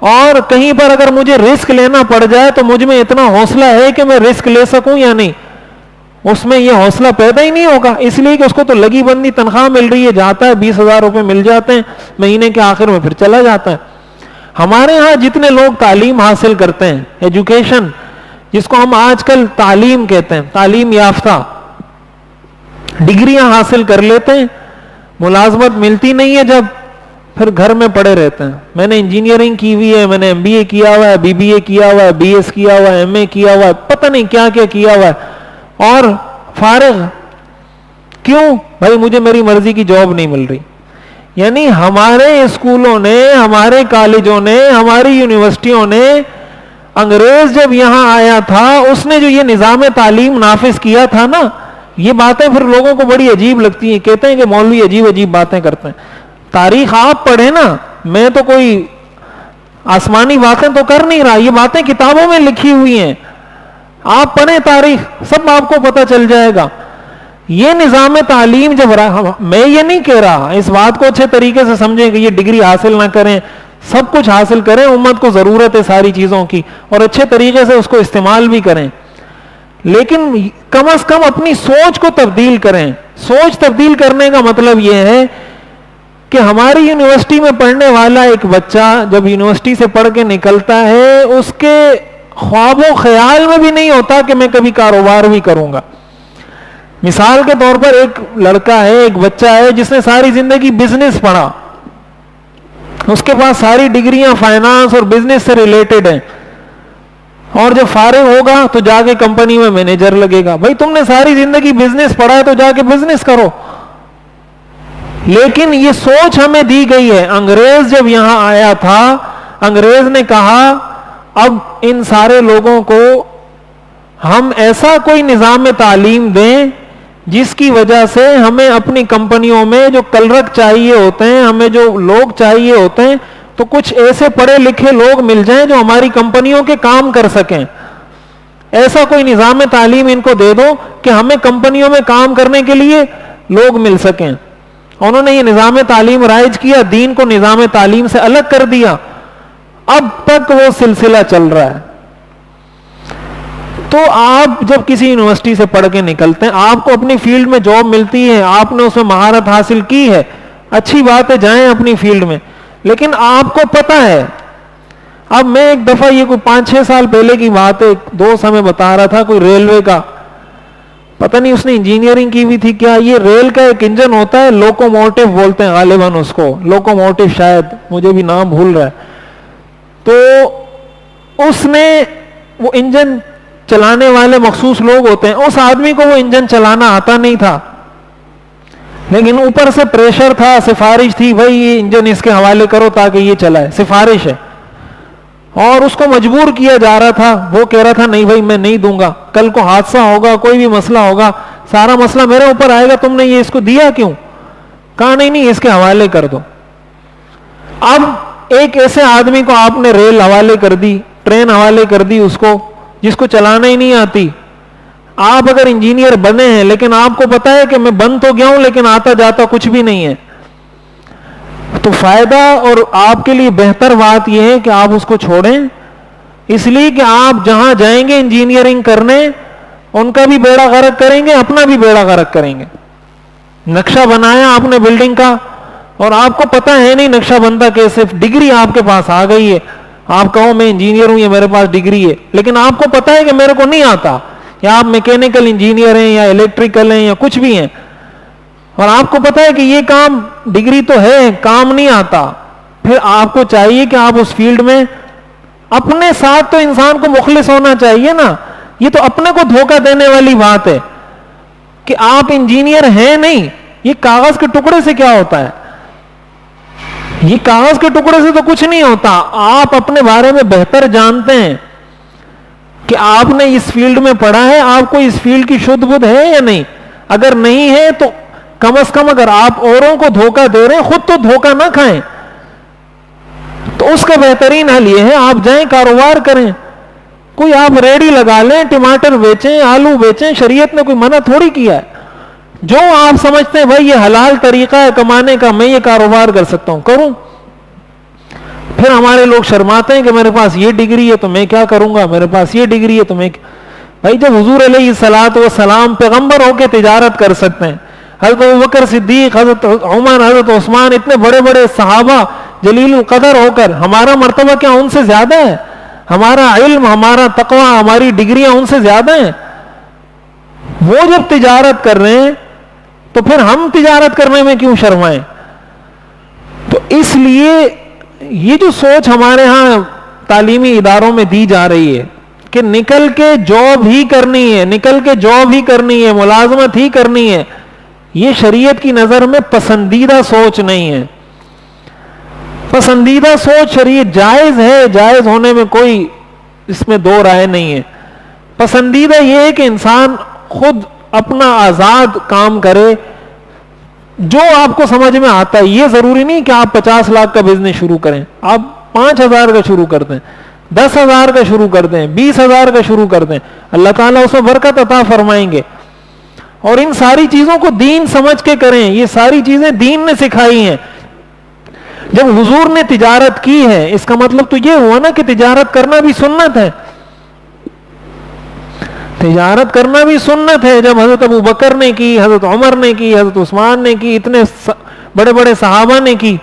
اور کہیں پر اگر مجھے رسک لینا پڑ جائے تو مجھ میں اتنا حوصلہ ہے کہ میں رسک لے سکوں یا نہیں. اس میں یہ حوصلہ پیدا ہی نہیں ہوگا، اس لیے کہ اس کو تو لگی بندی تنخواہ مل رہی ہے، جاتا ہے 20,000 روپے مل جاتے ہیں مہینے کے آخر میں، پھر چلا جاتا ہے. ہمارے ہاں جتنے لوگ تعلیم حاصل کرتے ہیں، ایجوکیشن جس کو ہم آج کل تعلیم کہتے ہیں، تعلیم یافتہ، ڈگریاں حاصل کر لیتے ہیں، ملازمت ملتی نہیں ہے، جب پھر گھر میں پڑے رہتے ہیں. میں نے انجینئرنگ کی ہوئی ہے، میں نے MBA کیا ہوا ہے، BBA کیا ہوا ہے، BS کیا ہوا ہے، MA کیا ہوا ہے، پتہ نہیں کیا کیا کیا ہوا ہے، اور فارغ. کیوں بھائی؟ مجھے میری مرضی کی جاب نہیں مل رہی. یعنی ہمارے اسکولوں نے، ہمارے کالجوں نے، ہماری یونیورسٹیوں نے، انگریز جب یہاں آیا تھا اس نے جو یہ نظام تعلیم نافذ کیا تھا نا، یہ باتیں پھر لوگوں کو بڑی عجیب لگتی ہیں، کہتے ہیں کہ مولوی عجیب عجیب باتیں کرتے ہیں. تاریخ آپ پڑھیں نا، میں تو کوئی آسمانی باتیں تو کر نہیں رہا، یہ باتیں کتابوں میں لکھی ہوئی ہیں. آپ پڑھیں تاریخ، سب آپ کو پتہ چل جائے گا. یہ نظام تعلیم جب میں یہ نہیں کہہ رہا، اس بات کو اچھے طریقے سے سمجھیں کہ یہ ڈگری حاصل نہ کریں، سب کچھ حاصل کریں، امت کو ضرورت ہے ساری چیزوں کی، اور اچھے طریقے سے اس کو استعمال بھی کریں. لیکن کم از کم اپنی سوچ کو تبدیل کریں. سوچ تبدیل کرنے کا مطلب یہ ہے کہ ہماری یونیورسٹی میں پڑھنے والا ایک بچہ جب یونیورسٹی سے پڑھ کے نکلتا ہے، اس کے خواب و خیال میں بھی نہیں ہوتا کہ میں کبھی کاروبار بھی کروں گا. مثال کے طور پر ایک لڑکا ہے، ایک بچہ ہے جس نے ساری زندگی بزنس پڑھا، اس کے پاس ساری ڈگریاں فائنانس اور بزنس سے ریلیٹڈ ہیں، اور جب فارغ ہوگا تو جا کے کمپنی میں مینیجر لگے گا. بھائی تم نے ساری زندگی بزنس پڑھا ہے تو جا کے بزنس کرو. لیکن یہ سوچ ہمیں دی گئی ہے. انگریز جب یہاں آیا تھا، انگریز نے کہا اب ان سارے لوگوں کو ہم ایسا کوئی نظام تعلیم دیں جس کی وجہ سے ہمیں اپنی کمپنیوں میں جو کلرک چاہیے ہوتے ہیں، ہمیں جو لوگ چاہیے ہوتے ہیں، تو کچھ ایسے پڑھے لکھے لوگ مل جائیں جو ہماری کمپنیوں کے کام کر سکیں. ایسا کوئی نظام تعلیم ان کو دے دو کہ ہمیں کمپنیوں میں کام کرنے کے لیے لوگ مل سکیں. انہوں نے یہ نظام تعلیم رائج کیا، دین کو نظام تعلیم سے الگ کر دیا. اب تک وہ سلسلہ چل رہا ہے. تو آپ جب کسی یونیورسٹی سے پڑھ کے نکلتے ہیں، آپ کو اپنی فیلڈ میں جاب ملتی ہے، آپ نے اس میں مہارت حاصل کی ہے، اچھی بات ہے، جائیں اپنی فیلڈ میں. لیکن آپ کو پتہ ہے، اب میں ایک دفعہ یہ کوئی 5-6 سال پہلے کی بات ہے، ایک دوست ہمیں بتا رہا تھا کوئی ریلوے کا، پتہ نہیں اس نے انجینئرنگ کی ہوئی تھی کیا، یہ ریل کا ایک انجن ہوتا ہے، لوکوموٹیو بولتے ہیں غالباً اس کو، لوکوموٹیو، شاید مجھے بھی نام بھول رہا ہے. تو اس نے وہ انجن چلانے والے مخصوص لوگ ہوتے ہیں، اس آدمی کو وہ انجن چلانا آتا نہیں تھا. لیکن اوپر سے پریشر تھا, سفارش تھی, بھائی یہ انجن اس کے حوالے کرو تاکہ یہ چلائے, سفارش ہے, اور اس کو مجبور کیا جا رہا تھا. وہ کہہ رہا تھا نہیں بھائی میں نہیں دوں گا, کل کو حادثہ ہوگا, کوئی بھی مسئلہ ہوگا, سارا مسئلہ میرے اوپر آئے گا, تم نے یہ اس کو دیا کیوں؟ کہا نہیں اس کے حوالے کر دو. اب ایک ایسے آدمی کو آپ نے ریل حوالے کر دی, ٹرین حوالے کر دی اس کو, جس کو چلانا ہی نہیں آتی. آپ اگر انجینئر بنے ہیں لیکن آپ کو پتا ہے کہ میں بن تو گیا ہوں لیکن آتا جاتا کچھ بھی نہیں ہے, تو فائدہ اور آپ کے لیے بہتر بات یہ ہے کہ آپ اس کو چھوڑیں, اس لیے کہ آپ جہاں جائیں گے انجینئرنگ کرنے, ان کا بھی بیڑا غرق کریں گے, اپنا بھی بیڑا غرق کریں گے. نقشہ بنایا آپ نے بلڈنگ کا, اور آپ کو پتا ہے نہیں نقشہ بنتا کیسے, ڈگری آپ کے پاس آ گئی ہے, آپ کہو میں انجینئر ہوں, یہ میرے پاس ڈگری ہے, لیکن آپ کو پتا ہے کہ میرے کو نہیں آتا, یا آپ میکینیکل انجینئر ہیں یا الیکٹریکل ہیں یا کچھ بھی ہیں, اور آپ کو پتا ہے کہ یہ کام ڈگری تو ہے, کام نہیں آتا. پھر آپ کو چاہیے کہ آپ اس فیلڈ میں اپنے ساتھ, تو انسان کو مخلص ہونا چاہیے نا. یہ تو اپنے کو دھوکہ دینے والی بات ہے کہ آپ انجینئر ہیں نہیں, یہ کاغذ کے ٹکڑے سے کیا ہوتا ہے, یہ کاغذ کے ٹکڑے سے تو کچھ نہیں ہوتا. آپ اپنے بارے میں بہتر جانتے ہیں کہ آپ نے اس فیلڈ میں پڑھا ہے, آپ کو اس فیلڈ کی شدھ بدھ ہے یا نہیں. اگر نہیں ہے تو کم از کم اگر آپ اوروں کو دھوکہ دے رہے ہیں, خود تو دھوکہ نہ کھائیں. تو اس کا بہترین حل یہ ہے آپ جائیں کاروبار کریں, کوئی آپ ریڑھی لگا لیں, ٹماٹر بیچیں, آلو بیچیں, شریعت نے کوئی منع تھوڑی کیا ہے. جو آپ سمجھتے ہیں بھائی یہ حلال طریقہ ہے کمانے کا, میں یہ کاروبار کر سکتا ہوں, کروں. پھر ہمارے لوگ شرماتے ہیں کہ میرے پاس یہ ڈگری ہے تو میں کیا کروں گا, میرے پاس یہ ڈگری ہے تو میں. بھائی جب حضور علیہ الصلوۃ والسلام پیغمبر ہو کے تجارت کر سکتے ہیں, حضرت ابوبکر صدیق, حضرت عمر, حضرت عثمان, اتنے بڑے بڑے صحابہ جلیل القدر ہو کر, ہمارا مرتبہ کیا ان سے زیادہ ہے؟ ہمارا علم, ہمارا تقوی, ہماری ڈگریاں ان سے زیادہ ہیں. وہ جب تجارت کر رہے ہیں تو پھر ہم تجارت کرنے میں کیوں شرمائیں؟ تو اس لیے یہ جو سوچ ہمارے ہاں تعلیمی اداروں میں دی جا رہی ہے کہ نکل کے جاب ہی کرنی ہے, نکل کے جاب ہی کرنی ہے, ملازمت ہی کرنی ہے, یہ شریعت کی نظر میں پسندیدہ سوچ نہیں ہے. پسندیدہ سوچ شریعت جائز ہے, جائز ہونے میں کوئی اس میں دو رائے نہیں ہے. پسندیدہ یہ ہے کہ انسان خود اپنا آزاد کام کرے, جو آپ کو سمجھ میں آتا ہے. یہ ضروری نہیں کہ آپ 50 لاکھ کا بزنس شروع کریں, آپ 5,000 کا شروع کر دیں, 10,000 کا شروع کر دیں, 20,000 کا شروع کر دیں, اللہ تعالیٰ اس میں برکت عطا فرمائیں گے. اور ان ساری چیزوں کو دین سمجھ کے کریں, یہ ساری چیزیں دین نے سکھائی ہیں. جب حضور نے تجارت کی ہے اس کا مطلب تو یہ ہوا نا کہ تجارت کرنا بھی سنت ہے, تجارت کرنا بھی سنت ہے. جب حضرت ابوبکر نے کی, حضرت عمر نے کی, حضرت عثمان نے کی, اتنے بڑے بڑے صحابہ نے کی,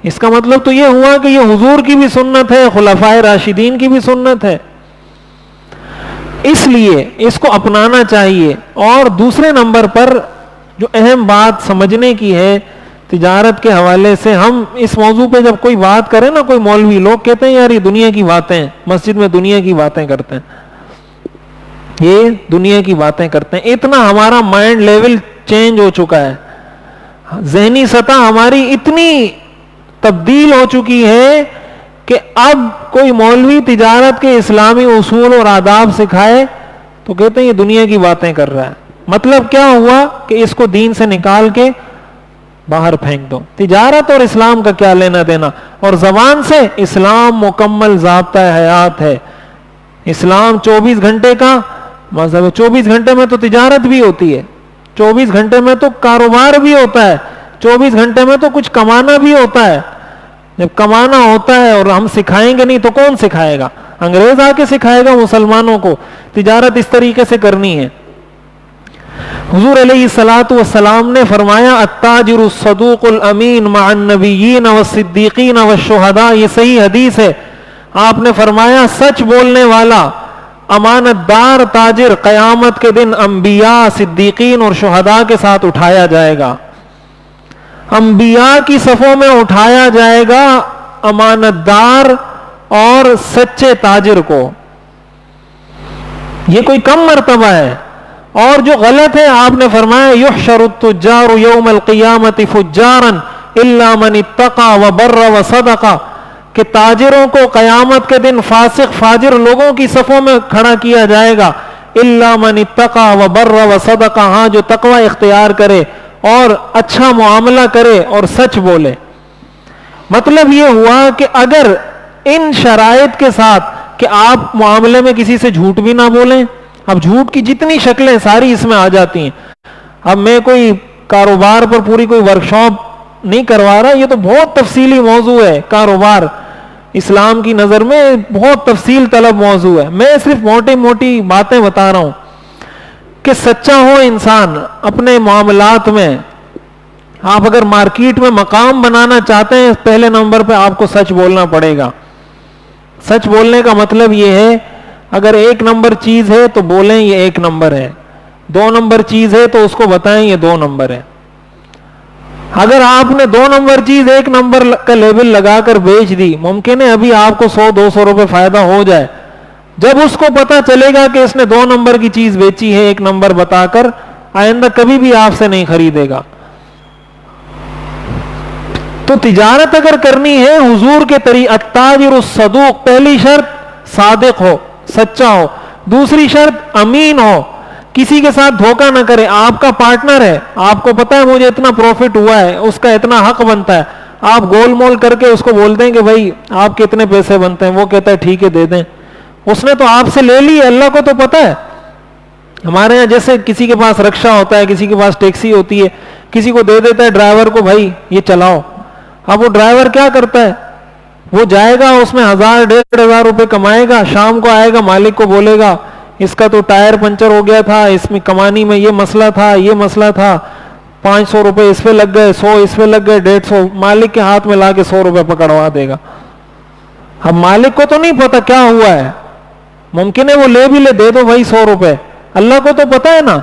اس کا مطلب تو یہ ہوا کہ یہ حضور کی بھی سنت ہے, خلفائے راشدین کی بھی سنت ہے. اس لیے اس کو اپنانا چاہیے. اور دوسرے نمبر پر جو اہم بات سمجھنے کی ہے تجارت کے حوالے سے, ہم اس موضوع پہ جب کوئی بات کریں نا, کوئی مولوی, لوگ کہتے ہیں یار یہ دنیا کی باتیں, مسجد میں دنیا کی باتیں کرتے ہیں, یہ دنیا کی باتیں کرتے ہیں. اتنا ہمارا مائنڈ لیول چینج ہو چکا ہے, ذہنی سطح ہماری اتنی تبدیل ہو چکی ہے کہ اب کوئی مولوی تجارت کے اسلامی اصول اور آداب سکھائے تو کہتے ہیں یہ دنیا کی باتیں کر رہا ہے. مطلب کیا ہوا کہ اس کو دین سے نکال کے باہر پھینک دو. تجارت اور اسلام کا کیا لینا دینا؟ اور زبان سے اسلام مکمل ضابطہ حیات ہے. اسلام 24 گھنٹے کا مذہب ہے. 24 گھنٹے میں تو تجارت بھی ہوتی ہے, 24 گھنٹے میں تو کاروبار بھی ہوتا ہے, 24 گھنٹے میں تو کچھ کمانا بھی ہوتا ہے. جب کمانا ہوتا ہے اور ہم سکھائیں گے نہیں تو کون سکھائے گا؟ انگریز آ کے سکھائے گا مسلمانوں کو تجارت اس طریقے سے کرنی ہے. حضور علیہ الصلوۃ والسلام نے فرمایا التاجر الصدوق الامین مع النبیین والصدیقین والشہداء. یہ صحیح حدیث ہے. آپ نے فرمایا سچ بولنے والا, امانت دار تاجر قیامت کے دن انبیاء, صدیقین اور شہداء کے ساتھ اٹھایا جائے گا. انبیاء کی صفوں میں اٹھایا جائے گا امانت دار اور سچے تاجر کو. یہ کوئی کم مرتبہ ہے. اور جو غلط ہے آپ نے فرمایا یحشر التجار یوم القیامت فجارا الا من اتقى وبر وصدق، کہ تاجروں کو قیامت کے دن فاسق فاجر لوگوں کی صفوں میں کھڑا کیا جائے گا، الا من اتقى وبر وصدق، ہاں جو تقوی اختیار کرے اور اچھا معاملہ کرے اور سچ بولے۔ مطلب یہ ہوا کہ اگر ان شرائط کے ساتھ کہ آپ معاملے میں کسی سے جھوٹ بھی نہ بولیں، اب جھوٹ کی جتنی شکلیں ساری اس میں آ جاتی ہیں۔ اب میں کوئی کاروبار پر پوری کوئی ورکشاپ نہیں کروا رہا، یہ تو بہت تفصیلی موضوع ہے، کاروبار اسلام کی نظر میں بہت تفصیل طلب موضوع ہے، میں صرف موٹی موٹی باتیں بتا رہا ہوں کہ سچا ہو انسان اپنے معاملات میں۔ آپ اگر مارکیٹ میں مقام بنانا چاہتے ہیں، پہلے نمبر پہ آپ کو سچ بولنا پڑے گا۔ سچ بولنے کا مطلب یہ ہے اگر 1 نمبر چیز ہے تو بولیں یہ 1 نمبر ہے، 2 نمبر چیز ہے تو اس کو بتائیں یہ 2 نمبر ہے۔ اگر آپ نے 2 نمبر چیز 1 نمبر کا لیبل لگا کر بیچ دی، ممکن ہے ابھی آپ کو 100-200 روپے فائدہ ہو جائے، جب اس کو پتا چلے گا کہ اس نے 2 نمبر کی چیز بیچی ہے 1 نمبر بتا کر، آئندہ کبھی بھی آپ سے نہیں خریدے گا۔ تو تجارت اگر کرنی ہے حضور کے طریقے، التاجر الصدوق، پہلی شرط صادق ہو، سچا ہو، دوسری شرط امین ہو، کسی کے ساتھ دھوکہ نہ کرے۔ آپ کا پارٹنر ہے، آپ کو پتا ہے مجھے اتنا پروفٹ ہوا ہے، اس کا اتنا حق بنتا ہے، آپ گول مول کر کے اس کو بول دیں کہ بھائی آپ کے اتنے پیسے بنتے ہیں، وہ کہتا ہے ٹھیک ہے دے دیں، اس نے تو آپ سے لے لی، اللہ کو تو پتا ہے۔ ہمارے یہاں جیسے کسی کے پاس رکشہ ہوتا ہے، کسی کے پاس ٹیکسی ہوتی ہے، کسی کو دے دیتا ہے ڈرائیور کو، بھائی یہ چلاؤ۔ اب وہ ڈرائیور کیا کرتا ہے، وہ جائے گا اس میں 1000-1500 روپے کمائے گا، شام کو آئے گا مالک کو بولے گا اس کا تو ٹائر پنچر ہو گیا تھا، اس میں کمانی میں یہ مسئلہ تھا، یہ مسئلہ تھا، 500 روپے اس پہ لگ گئے، 100 اس پہ لگ گئے، 150 مالک کے ہاتھ میں لا کے 100 روپے پکڑوا دے گا۔ اب مالک کو تو نہیں پتا کیا ہوا ہے، ممکن ہے وہ لے بھی لے، دے دو بھائی 100 روپے، اللہ کو تو پتا ہے نا۔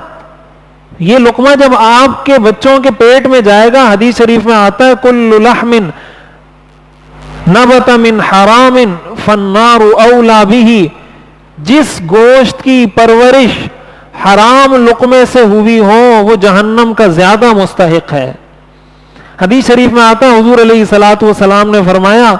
یہ لقمہ جب آپ کے بچوں کے پیٹ میں جائے گا، حدیث شریف میں آتا ہے کل لحم نبت من حرام فالنار اولا به، جس گوشت کی پرورش حرام لقمے سے ہوئی ہو وہ جہنم کا زیادہ مستحق ہے۔ حدیث شریف میں آتا ہے حضور علیہ الصلوۃ والسلام نے فرمایا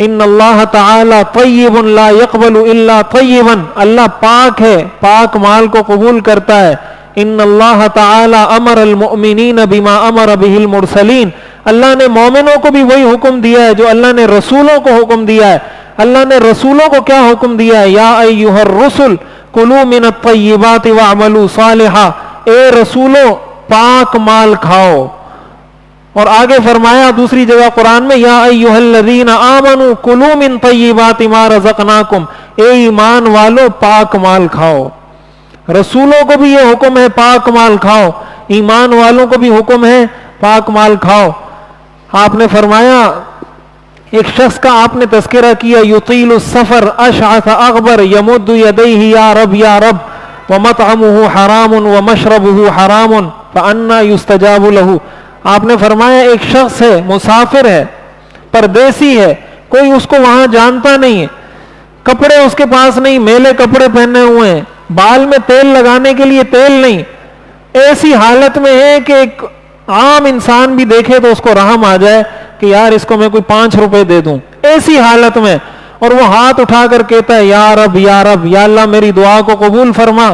ان اللہ تعالی طیب لا يقبل الا طیبا، اللہ پاک ہے، پاک مال کو قبول کرتا ہے۔ ان اللہ تعالی امر المؤمنین بما امر به المرسلین، اللہ نے مومنوں کو بھی وہی حکم دیا ہے جو اللہ نے رسولوں کو حکم دیا ہے۔ اللہ نے رسولوں کو کیا حکم دیا ہے، یا ایھا الرسل کلوا من الطیبات واعملوا صالحا، اے رسولوں پاک مال کھاؤ۔ اور آگے فرمایا دوسری جگہ قرآن میں یا ایھا الذین آمنوا کلوا من طیبات ما رزقناکم، اے ایمان والو پاک مال کھاؤ۔ رسولوں کو بھی یہ حکم ہے پاک مال کھاؤ، ایمان والوں کو بھی حکم ہے پاک مال کھاؤ۔ آپ نے فرمایا ایک شخص کا آپ نے تذکرہ کیا یطیل السفر اشعث اغبر یمد یدیہ یا رب یا رب ومطعمہ حرام ومشربہ حرام فانا یستجاب لہ۔ آپ نے فرمایا ایک شخص ہے، مسافر ہے، پردیسی ہے، کوئی اس کو وہاں جانتا نہیں ہے، کپڑے اس کے پاس نہیں، میلے کپڑے پہنے ہوئے ہیں، بال میں تیل لگانے کے لیے تیل نہیں، ایسی حالت میں ہے کہ ایک عام انسان بھی دیکھے تو اس کو رحم آ جائے کہ یار اس کو میں کوئی 5 روپے دے دوں، ایسی حالت میں، اور وہ ہاتھ اٹھا کر کہتا ہے یا رب یا رب، یا اللہ میری دعا کو قبول فرما۔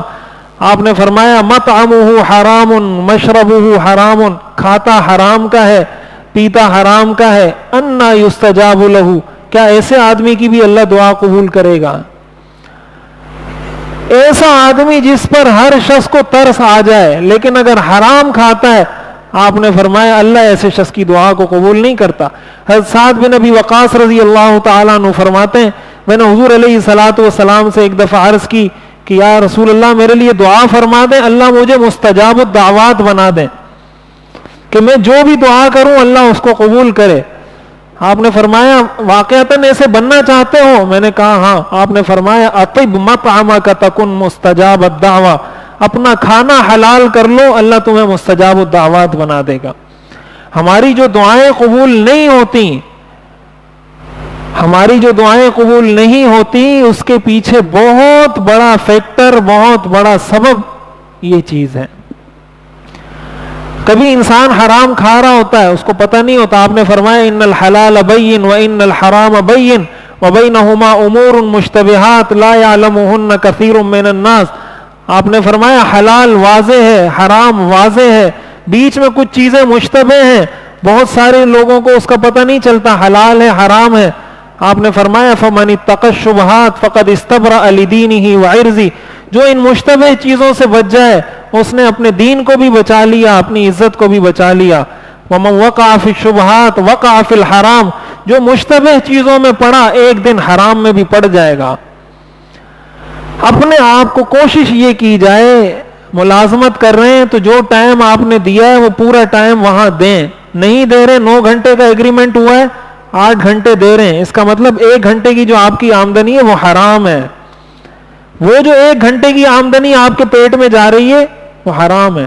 آپ نے فرمایا مطعمہ حرام مشربہ حرام، کھاتا حرام کا ہے، پیتا حرام کا ہے، انا یستجاب لہ، کیا ایسے آدمی کی بھی اللہ دعا قبول کرے گا؟ ایسا آدمی جس پر ہر شخص کو ترس آ جائے لیکن اگر حرام کھاتا ہے، آپ نے فرمایا اللہ ایسے شخص کی دعا کو قبول نہیں کرتا۔ حضرت سعد بن ابی وقاص رضی اللہ تعالیٰ عنہ فرماتے ہیں میں نے حضور علیہ الصلوۃ والسلام سے ایک دفعہ عرض کی کہ یا رسول اللہ میرے لیے دعا فرما دیں، اللہ مجھے مستجاب الدعوات بنا دیں، کہ میں جو بھی دعا کروں اللہ اس کو قبول کرے۔ آپ نے فرمایا واقعتاً ایسے بننا چاہتے ہو؟ میں نے کہا ہاں۔ آپ نے فرمایا اطب مطعمک تکن مستجاب الدعوہ، اپنا کھانا حلال کر لو اللہ تمہیں مستجاب الدعوات بنا دے گا۔ ہماری جو دعائیں قبول نہیں ہوتی، ہماری جو دعائیں قبول نہیں ہوتی اس کے پیچھے بہت بڑا فیکٹر، بہت بڑا سبب یہ چیز ہے. کبھی انسان حرام کھا رہا ہوتا ہے، اس کو پتہ نہیں ہوتا. آپ نے فرمایا ان الحلال بین وان الحرام بین وبینہما امور مشتبہات لا یعلمہن کثیر من الناس. آپ نے فرمایا حلال واضح ہے، حرام واضح ہے، بیچ میں کچھ چیزیں مشتبہ ہیں، بہت سارے لوگوں کو اس کا پتہ نہیں چلتا حلال ہے حرام ہے. آپ نے فرمایا فمن اتقى الشبہات فقد استبرأ لدینہ وعرضہ. جو ان مشتبہ چیزوں سے بچ جائے اس نے اپنے دین کو بھی بچا لیا، اپنی عزت کو بھی بچا لیا. ومن وقع فی الشبہات وقع فی الحرام. جو مشتبہ چیزوں میں پڑا ایک دن حرام میں بھی پڑ جائے گا. اپنے آپ کو کوشش یہ کی جائے، ملازمت کر رہے ہیں تو جو ٹائم آپ نے دیا ہے وہ پورا ٹائم وہاں دیں. نہیں دے رہے، 9 گھنٹے کا ایگریمنٹ ہوا ہے 8 گھنٹے دے رہے ہیں، اس کا مطلب 1 گھنٹے کی جو آپ کی آمدنی ہے وہ حرام ہے. وہ جو 1 گھنٹے کی آمدنی آپ کے پیٹ میں جا رہی ہے وہ حرام ہے.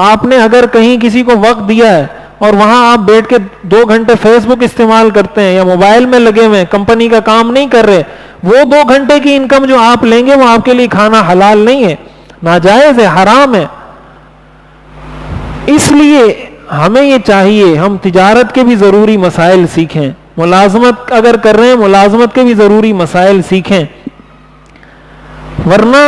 آپ نے اگر کہیں کسی کو وقت دیا ہے اور وہاں آپ بیٹھ کے 2 گھنٹے فیس بک استعمال کرتے ہیں یا موبائل میں لگے ہوئے ہیں، کمپنی کا کام نہیں کر رہے، وہ 2 گھنٹے کی انکم جو آپ لیں گے وہ آپ کے لیے کھانا حلال نہیں ہے، ناجائز ہے، حرام ہے. اس لیے ہمیں یہ چاہیے ہم تجارت کے بھی ضروری مسائل سیکھیں، ملازمت اگر کر رہے ہیں ملازمت کے بھی ضروری مسائل سیکھیں. ورنہ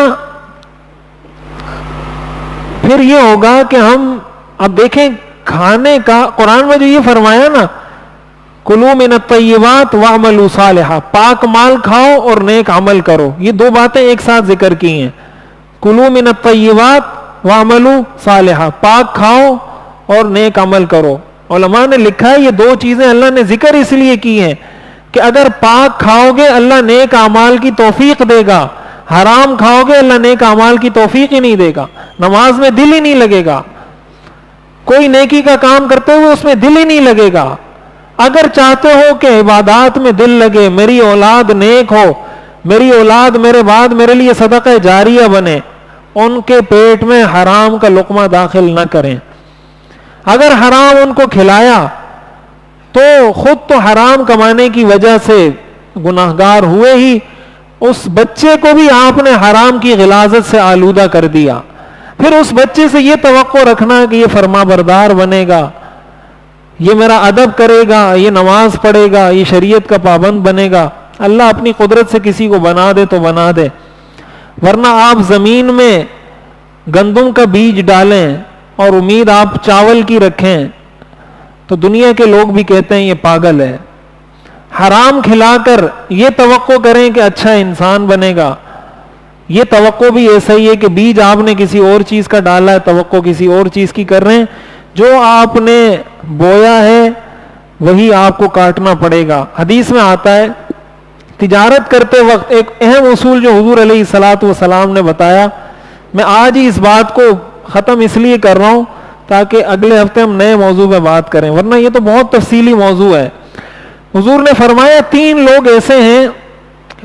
پھر یہ ہوگا کہ ہم اب دیکھیں کھانے کا قرآن میں جو یہ فرمایا نا کلوا من الطیبات واعملوا صالحا، پاک مال کھاؤ اور نیک عمل کرو، یہ 2 باتیں ایک ساتھ ذکر کی ہیں. کلوا من الطیبات واعملوا صالحا، پاک کھاؤ اور نیک عمل کرو. علماء نے لکھا ہے یہ 2 چیزیں اللہ نے ذکر اس لیے کی ہیں کہ اگر پاک کھاؤ گے اللہ نیک اعمال کی توفیق دے گا، حرام کھاؤ گے اللہ نیک اعمال کی توفیق ہی نہیں دے گا، نماز میں دل ہی نہیں لگے گا، کوئی نیکی کا کام کرتے ہوئے اس میں دل ہی نہیں لگے گا. اگر چاہتے ہو کہ عبادات میں دل لگے، میری اولاد نیک ہو، میری اولاد میرے بعد میرے لیے صدقہ جاریہ بنے، ان کے پیٹ میں حرام کا لقمہ داخل نہ کریں. اگر حرام ان کو کھلایا تو خود تو حرام کمانے کی وجہ سے گناہگار ہوئے ہی، اس بچے کو بھی آپ نے حرام کی غلاظت سے آلودہ کر دیا. پھر اس بچے سے یہ توقع رکھنا کہ یہ فرما بردار بنے گا، یہ میرا ادب کرے گا، یہ نماز پڑھے گا، یہ شریعت کا پابند بنے گا. اللہ اپنی قدرت سے کسی کو بنا دے تو بنا دے. ورنہ آپ زمین میں گندم کا بیج ڈالیں اور امید آپ چاول کی رکھیں تو دنیا کے لوگ بھی کہتے ہیں یہ پاگل ہے. حرام کھلا کر یہ توقع کریں کہ اچھا انسان بنے گا، یہ توقع بھی ایسا ہی ہے کہ بیج آپ نے کسی اور چیز کا ڈالا ہے، توقع کسی اور چیز کی کر رہے ہیں. جو آپ نے بویا ہے وہی آپ کو کاٹنا پڑے گا. حدیث میں آتا ہے تجارت کرتے وقت ایک اہم اصول جو حضور علیہ الصلاۃ والسلام نے بتایا، میں آج ہی اس بات کو ختم اس لیے کر رہا ہوں تاکہ اگلے ہفتے ہم نئے موضوع پہ بات کریں، ورنہ یہ تو بہت تفصیلی موضوع ہے. حضور نے فرمایا 3 لوگ ایسے ہیں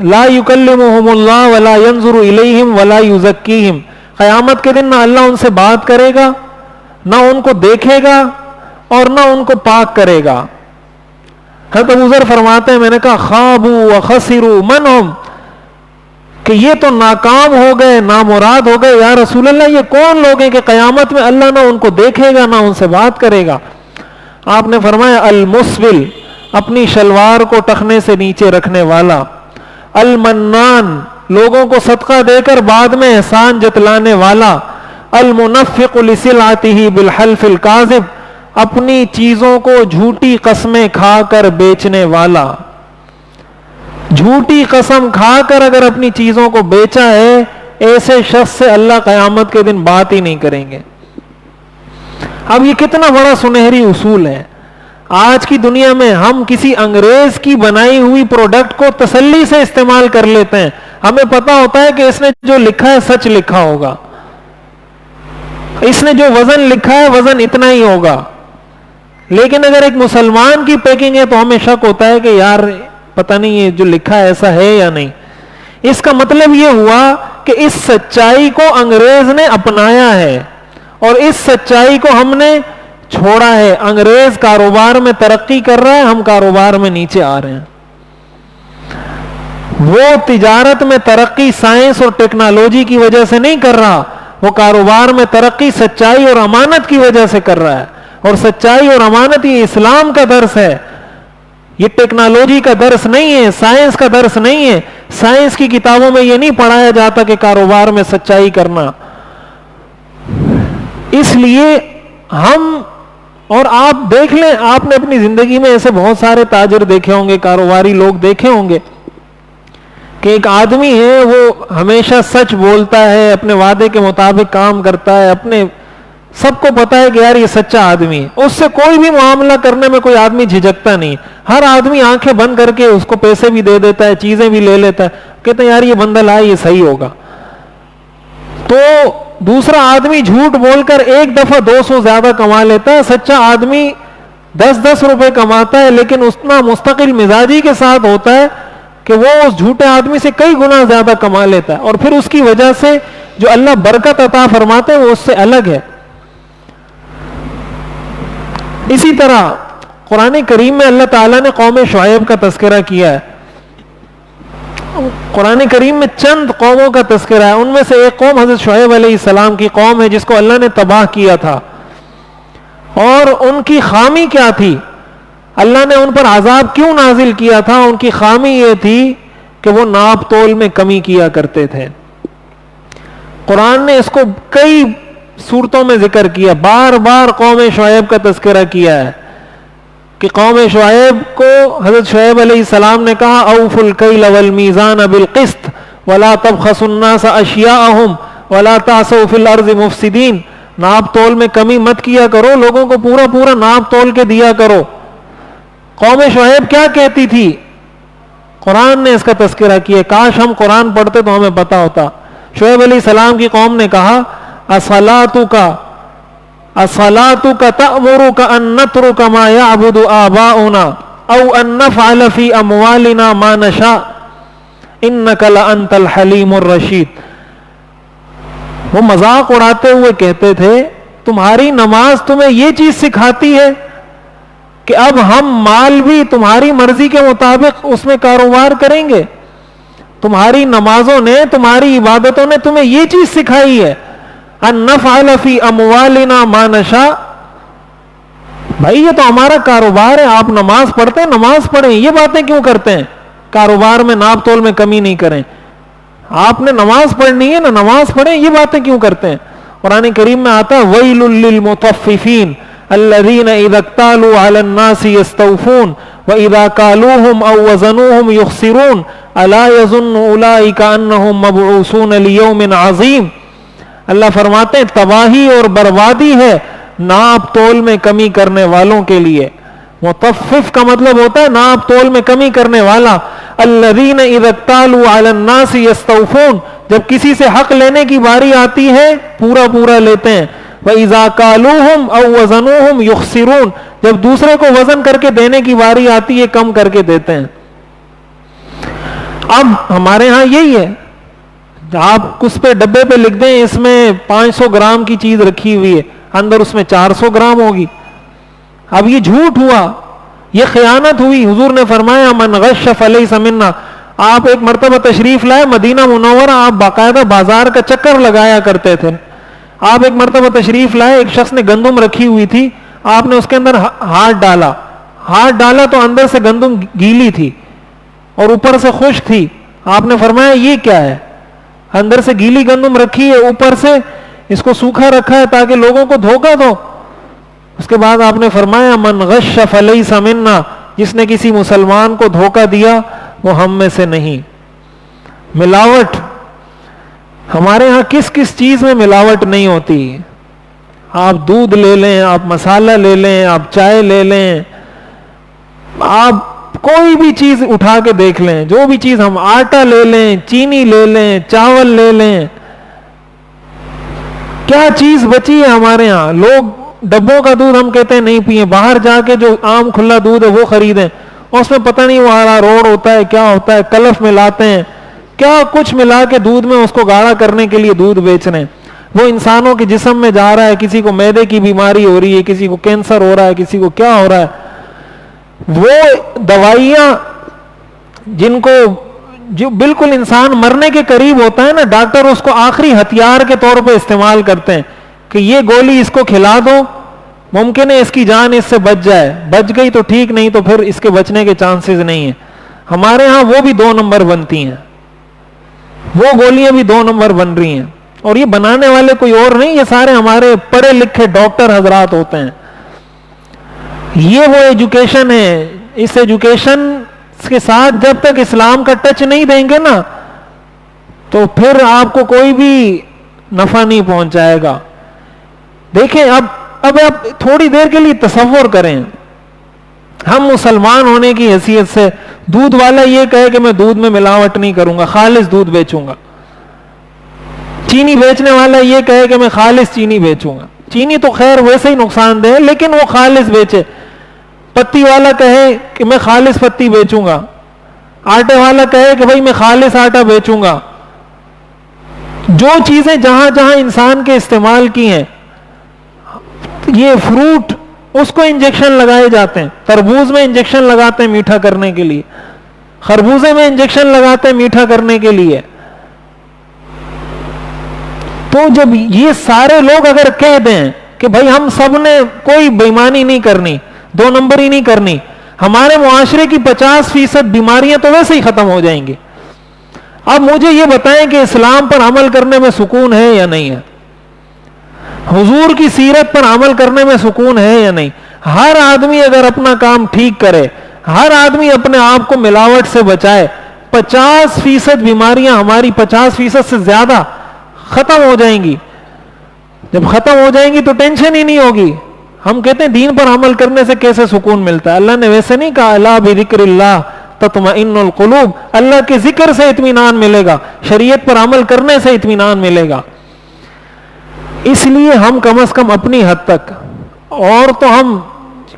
لا یکلمہم اللہ ولا ینظر الیہم ولا یزکیہم، قیامت کے دن نہ اللہ ان سے بات کرے گا، نہ ان کو دیکھے گا اور نہ ان کو پاک کرے گا. حضرت ابو ذر فرماتے ہیں میں نے کہا خابوا وخسروا من ہم، کہ یہ تو ناکام ہو گئے، نامراد ہو گئے. یا رسول اللہ یہ کون لوگ ہیں کہ قیامت میں اللہ نہ ان کو دیکھے گا نہ ان سے بات کرے گا؟ آپ نے فرمایا المسبل، اپنی شلوار کو ٹخنے سے نیچے رکھنے والا، المنان، لوگوں کو صدقہ دے کر بعد میں احسان جتلانے والا، المنفق لسلعته بالحلف الكاذب، اپنی چیزوں کو جھوٹی قسمیں کھا کر بیچنے والا. جھوٹی قسم کھا کر اگر اپنی چیزوں کو بیچا ہے ایسے شخص سے اللہ قیامت کے دن بات ہی نہیں کریں گے. اب یہ کتنا بڑا سنہری اصول ہے. آج کی دنیا میں ہم کسی انگریز کی بنائی ہوئی پروڈکٹ کو تسلی سے استعمال کر لیتے ہیں، ہمیں پتا ہوتا ہے کہ اس نے جو لکھا ہے سچ لکھا ہوگا، اس نے جو وزن لکھا ہے وزن اتنا ہی ہوگا. لیکن اگر ایک مسلمان کی پیکنگ ہے تو ہمیں شک ہوتا ہے کہ یار پتہ نہیں یہ جو لکھا ہے ایسا ہے یا نہیں. اس کا مطلب یہ ہوا کہ اس سچائی کو انگریز نے اپنایا ہے اور اس سچائی کو ہم نے چھوڑا ہے. انگریز کاروبار میں ترقی کر رہا ہے، ہم کاروبار میں نیچے آ رہے ہیں. وہ تجارت میں ترقی سائنس اور ٹیکنالوجی کی وجہ سے نہیں کر رہا، وہ کاروبار میں ترقی سچائی اور امانت کی وجہ سے کر رہا ہے. اور سچائی اور امانت یہ اسلام کا درس ہے, یہ ٹیکنالوجی کا درس نہیں ہے, سائنس کا درس نہیں ہے. سائنس کی کتابوں میں یہ نہیں پڑھایا جاتا کہ کاروبار میں سچائی کرنا. اس لیے ہم اور آپ دیکھ لیں, آپ نے اپنی زندگی میں ایسے بہت سارے تاجر دیکھے ہوں گے, کاروباری لوگ دیکھے ہوں گے کہ ایک آدمی ہے وہ ہمیشہ سچ بولتا ہے, اپنے وعدے کے مطابق کام کرتا ہے, اپنے سب کو پتا ہے کہ یار یہ سچا آدمی ہے, اس سے کوئی بھی معاملہ کرنے میں کوئی آدمی جھجکتا نہیں. ہر آدمی آنکھیں بند کر کے اس کو پیسے بھی دے دیتا ہے, چیزیں بھی لے لیتا ہے, کہتے ہیں یار یہ بندہ لائے یہ صحیح ہوگا. تو دوسرا آدمی جھوٹ بول کر ایک دفعہ 200 زیادہ کما لیتا ہے, سچا آدمی 10-10 روپے کماتا ہے, لیکن اتنا مستقل مزاجی کے ساتھ ہوتا ہے کہ وہ اس جھوٹے آدمی سے کئی گنا زیادہ کما لیتا ہے, اور پھر اس کی وجہ سے جو اللہ برکت عطا فرماتے ہیں وہ اس سے الگ ہے. اسی طرح قرآن کریم میں اللہ تعالیٰ نے قوم شعیب کا تذکرہ کیا ہے. قرآن کریم میں چند قوموں کا تذکرہ ہے, ان میں سے ایک قوم حضرت شعیب علیہ السلام کی قوم ہے جس کو اللہ نے تباہ کیا تھا. اور ان کی خامی کیا تھی, اللہ نے ان پر عذاب کیوں نازل کیا تھا؟ ان کی خامی یہ تھی کہ وہ ناپ تول میں کمی کیا کرتے تھے. قرآن نے اس کو کئی صورتوں میں ذکر کیا, بار بار قوم شعیب کا تذکرہ کیا ہے کہ قوم شعیب کو حضرت شعیب علیہ السلام نے کہا اوفوا الکیل والمیزان بالقسط ولا تبخسوا الناس اشیاءهم ولا تعثوا فی الارض مفسدین. ناپ تول میں کمی مت کیا کرو, لوگوں کو پورا پورا ناپ تول کے دیا کرو. قوم شعیب کیا کہتی تھی؟ قرآن نے اس کا تذکرہ کیا, کاش ہم قرآن پڑھتے تو ہمیں پتا ہوتا. شعیب علیہ السلام کی قوم نے کہا اصلاتک تأمرک ان نترک ما یعبد آباؤنا او ان نفعل فی اموالنا ما نشاء انک لانت الحلیم الرشید. وہ مذاق اڑاتے ہوئے کہتے تھے تمہاری نماز تمہیں یہ چیز سکھاتی ہے کہ اب ہم مال بھی تمہاری مرضی کے مطابق اس میں کاروبار کریں گے؟ تمہاری نمازوں نے, تمہاری عبادتوں نے تمہیں یہ چیز سکھائی ہے ان نفعل فی اموالنا ما نشاء. بھائی یہ تو ہمارا کاروبار ہے, آپ نماز پڑھتے ہیں, نماز پڑھیں, یہ باتیں کیوں کرتے ہیں؟ کاروبار میں ناپ تول میں کمی نہیں کریں. آپ نے نماز پڑھنی ہے نا, نماز پڑھیں, یہ باتیں کیوں کرتے ہیں؟ قرآن کریم میں آتا ہے ویل للمطففین الذین اذا اکتالوا علی الناس یستوفون واذا کالوہم او وزنوہم یخسرون الا یظن اولئک انہم مبعوثون لیوم عظیم. اللہ فرماتے ہیں تباہی اور بربادی ہے ناپ تول میں کمی کرنے والوں کے لیے. مطفف کا مطلب ہوتا ہے ناپ تول میں کمی کرنے والا. الذین اذا اکتالوا علی الناس یستوفون, جب کسی سے حق لینے کی باری آتی ہے پورا پورا لیتے ہیں. وَإِذَا كَالُوهُمْ أَوْ وَزَنُوهُمْ يُخْسِرُونَ, جب دوسرے کو وزن کر کے دینے کی باری آتی ہے کم کر کے دیتے ہیں. اب ہمارے ہاں یہی ہے, آپ اس پہ ڈبے پہ لکھ دیں اس میں 500 گرام کی چیز رکھی ہوئی ہے, اندر اس میں 400 گرام ہوگی. اب یہ جھوٹ ہوا, یہ خیانت ہوئی. حضور نے فرمایا من غش فلیس منا. آپ ایک مرتبہ تشریف لائے مدینہ منورہ, آپ باقاعدہ بازار کا چکر لگایا کرتے تھے. آپ ایک مرتبہ تشریف لائے, ایک شخص نے گندم رکھی ہوئی تھی, آپ نے اس کے اندر ہاتھ ڈالا تو اندر سے گندم گیلی تھی اور اوپر سے خشک تھی. آپ نے فرمایا یہ کیا ہے؟ اندر سے گیلی گندم رکھی ہے, اوپر سے اس کو سوکھا رکھا ہے تاکہ لوگوں کو دھوکہ دو. اس کے بعد آپ نے فرمایا من غش فلیس منا, جس نے کسی مسلمان کو دھوکہ دیا وہ ہم میں سے نہیں. ملاوٹ, ہمارے ہاں کس کس چیز میں ملاوٹ نہیں ہوتی؟ آپ دودھ لے لیں, آپ مسالہ لے لیں, آپ چائے لے لیں, آپ کوئی بھی چیز اٹھا کے دیکھ لیں, جو بھی چیز, ہم آٹا لے لیں, چینی لے لیں, چاول لے لیں, کیا چیز بچی ہے ہمارے ہاں؟ لوگ ڈبوں کا دودھ ہم کہتے ہیں نہیں پیئیں, باہر جا کے جو عام کھلا دودھ ہے وہ خریدیں, اور اس میں پتہ نہیں وہ اراروٹ ہوتا ہے, کیا ہوتا ہے, کلف ملاتے ہیں, کیا کچھ ملا کے دودھ میں اس کو گاڑھا کرنے کے لیے دودھ بیچ رہے ہیں. وہ انسانوں کے جسم میں جا رہا ہے, کسی کو معدے کی بیماری ہو رہی ہے, کسی کو کینسر ہو رہا ہے, کسی کو کیا ہو رہا ہے. وہ دوائیاں جن کو جو بالکل انسان مرنے کے قریب ہوتا ہے نا، ڈاکٹر اس کو آخری ہتھیار کے طور پہ استعمال کرتے ہیں کہ یہ گولی اس کو کھلا دو، ممکن ہے اس کی جان اس سے بچ جائے، بچ گئی تو ٹھیک، نہیں تو پھر اس کے بچنے کے چانسز نہیں ہیں. ہمارے ہاں وہ بھی 2 نمبر بنتی ہیں، وہ گولیاں بھی 2 نمبر بن رہی ہیں، اور یہ بنانے والے کوئی اور نہیں، یہ سارے ہمارے پڑھے لکھے ڈاکٹر حضرات ہوتے ہیں. یہ وہ ایجوکیشن ہے. اس ایجوکیشن کے ساتھ جب تک اسلام کا ٹچ نہیں دیں گے نا تو پھر آپ کو کوئی بھی نفع نہیں پہنچائے گا. دیکھیں اب آپ تھوڑی دیر کے لیے تصور کریں، ہم مسلمان ہونے کی حیثیت سے دودھ والا یہ کہے کہ میں دودھ میں ملاوٹ نہیں کروں گا، خالص دودھ بیچوں گا. چینی بیچنے والا یہ کہے کہ میں خالص چینی بیچوں گا. چینی تو خیر ویسے ہی نقصان دہ ہے لیکن وہ خالص بیچے. پتی والا کہے کہ میں خالص پتی بیچوں گا. آٹے والا کہے کہ بھائی میں خالص آٹا بیچوں گا. جو چیزیں جہاں جہاں انسان کے استعمال کی ہیں، یہ فروٹ اس کو انجیکشن لگائے جاتے ہیں. تربوز میں انجیکشن لگاتے ہیں میٹھا کرنے کے لیے، خربوزے میں انجیکشن لگاتے ہیں میٹھا کرنے کے لیے. تو جب یہ سارے لوگ اگر کہہ دیں کہ بھائی ہم سب نے کوئی بےایمانی نہیں کرنی، 2 نمبری نہیں کرنی، ہمارے معاشرے کی 50% بیماریاں تو ویسے ہی ختم ہو جائیں گی. اب مجھے یہ بتائیں کہ اسلام پر عمل کرنے میں سکون ہے یا نہیں ہے؟ حضور کی سیرت پر عمل کرنے میں سکون ہے یا نہیں؟ ہر آدمی اگر اپنا کام ٹھیک کرے، ہر آدمی اپنے آپ کو ملاوٹ سے بچائے، 50% بیماریاں ہماری 50% سے زیادہ ختم ہو جائیں گی. جب ختم ہو جائیں گی تو ٹینشن ہی نہیں ہوگی. ہم کہتے ہیں دین پر عمل کرنے سے کیسے سکون ملتا ہے؟ اللہ نے ویسے نہیں کہا الا بذکر اللہ تطمئن القلوب، اللہ کے ذکر سے اطمینان ملے گا، شریعت پر عمل کرنے سے اطمینان ملے گا. اس لیے ہم کم از کم اپنی حد تک، اور تو ہم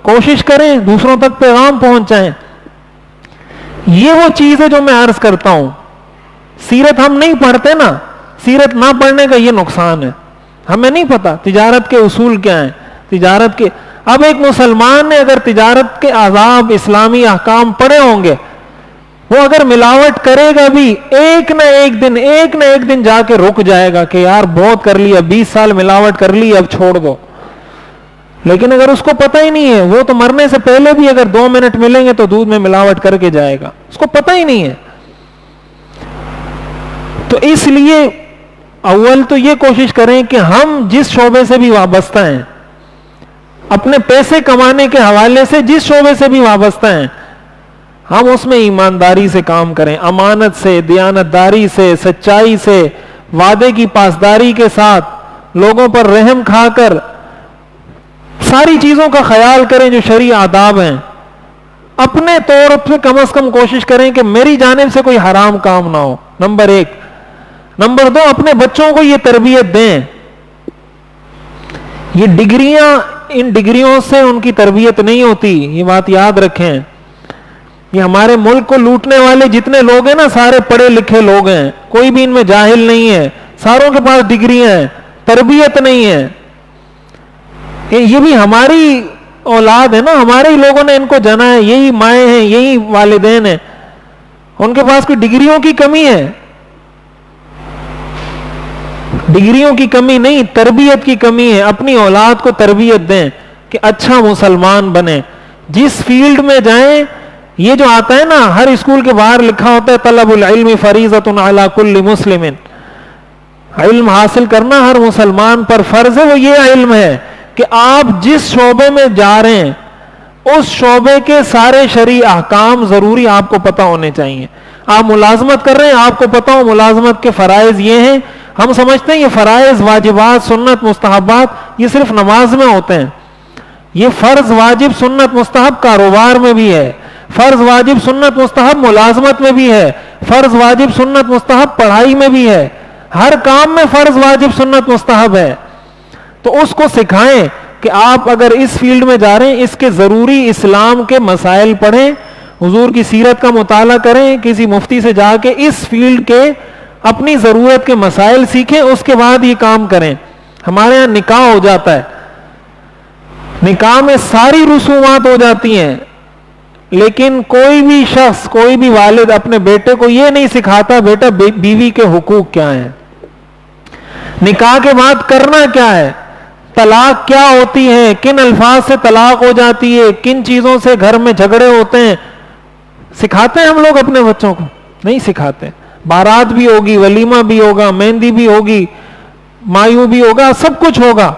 کوشش کریں دوسروں تک پیغام پہنچائیں. یہ وہ چیز ہے جو میں عرض کرتا ہوں. سیرت ہم نہیں پڑھتے نا، سیرت نہ پڑھنے کا یہ نقصان ہے. ہمیں نہیں پتا تجارت کے اصول کیا ہیں، تجارت کے. اب ایک مسلمان نے اگر تجارت کے آداب، اسلامی احکام پڑھے ہوں گے، وہ اگر ملاوٹ کرے گا بھی ایک نہ ایک دن جا کے رک جائے گا کہ یار بہت کر لیا، 20 سال ملاوٹ کر لی، اب چھوڑ دو. لیکن اگر اس کو پتہ ہی نہیں ہے، وہ تو مرنے سے پہلے بھی اگر 2 منٹ ملیں گے تو دودھ میں ملاوٹ کر کے جائے گا، اس کو پتہ ہی نہیں ہے. تو اس لیے اول تو یہ کوشش کریں کہ ہم جس شعبے سے بھی وابستہ ہیں، اپنے پیسے کمانے کے حوالے سے جس شعبے سے بھی وابستہ ہیں، ہم اس میں ایمانداری سے کام کریں، امانت سے، دیانتداری سے، سچائی سے، وعدے کی پاسداری کے ساتھ، لوگوں پر رحم کھا کر ساری چیزوں کا خیال کریں جو شرعی آداب ہیں. اپنے طور پہ کم از کم کوشش کریں کہ میری جانب سے کوئی حرام کام نہ ہو، نمبر 1. نمبر 2، اپنے بچوں کو یہ تربیت دیں. یہ ڈگریاں، ان ڈگریوں سے ان کی تربیت نہیں ہوتی، یہ بات یاد رکھیں. یہ ہمارے ملک کو لوٹنے والے جتنے لوگ ہیں نا، سارے پڑھے لکھے لوگ ہیں، کوئی بھی ان میں جاہل نہیں ہے، ساروں کے پاس ڈگریاں ہیں، تربیت نہیں ہے. یہ بھی ہماری اولاد ہے نا، ہمارے ہی لوگوں نے ان کو جنا ہے، یہی مائیں ہیں، یہی والدین ہیں. ان کے پاس کوئی ڈگریوں کی کمی ہے؟ ڈگریوں کی کمی نہیں، تربیت کی کمی ہے. اپنی اولاد کو تربیت دیں کہ اچھا مسلمان بنے. جس فیلڈ میں جائیں، یہ جو آتا ہے نا، ہر اسکول کے باہر لکھا ہوتا ہے طلب العلم فریضۃ علی کل مسلم، علم حاصل کرنا ہر مسلمان پر فرض ہے. وہ یہ علم ہے کہ آپ جس شعبے میں جا رہے ہیں اس شعبے کے سارے شرعی احکام ضروری آپ کو پتہ ہونے چاہیے. آپ ملازمت کر رہے ہیں، آپ کو پتہ ہو ملازمت کے فرائض یہ ہیں. ہم سمجھتے ہیں یہ فرائض، واجبات، سنت، مستحبات یہ صرف نماز میں ہوتے ہیں. یہ فرض، واجب، سنت، مستحب کاروبار میں بھی ہے، فرض، واجب، سنت، مستحب ملازمت میں بھی ہے، فرض، واجب، سنت، مستحب پڑھائی میں بھی ہے. ہر کام میں فرض، واجب، سنت، مستحب ہے. تو اس کو سکھائیں کہ آپ اگر اس فیلڈ میں جا رہے ہیں، اس کے ضروری اسلام کے مسائل پڑھیں، حضور کی سیرت کا مطالعہ کریں، کسی مفتی سے جا کے اس فیلڈ کے اپنی ضرورت کے مسائل سیکھیں، اس کے بعد یہ کام کریں. ہمارے ہاں نکاح ہو جاتا ہے، نکاح میں ساری رسومات ہو جاتی ہیں، لیکن کوئی بھی شخص، کوئی بھی والد اپنے بیٹے کو یہ نہیں سکھاتا بیٹا بیوی کے حقوق کیا ہیں، نکاح کے بعد کرنا کیا ہے، طلاق کیا ہوتی ہے، کن الفاظ سے طلاق ہو جاتی ہے، کن چیزوں سے گھر میں جھگڑے ہوتے ہیں. سکھاتے ہیں ہم لوگ اپنے بچوں کو؟ نہیں سکھاتے. بارات بھی ہوگی، ولیمہ بھی ہوگا، مہندی بھی ہوگی، مایو بھی ہوگا، سب کچھ ہوگا.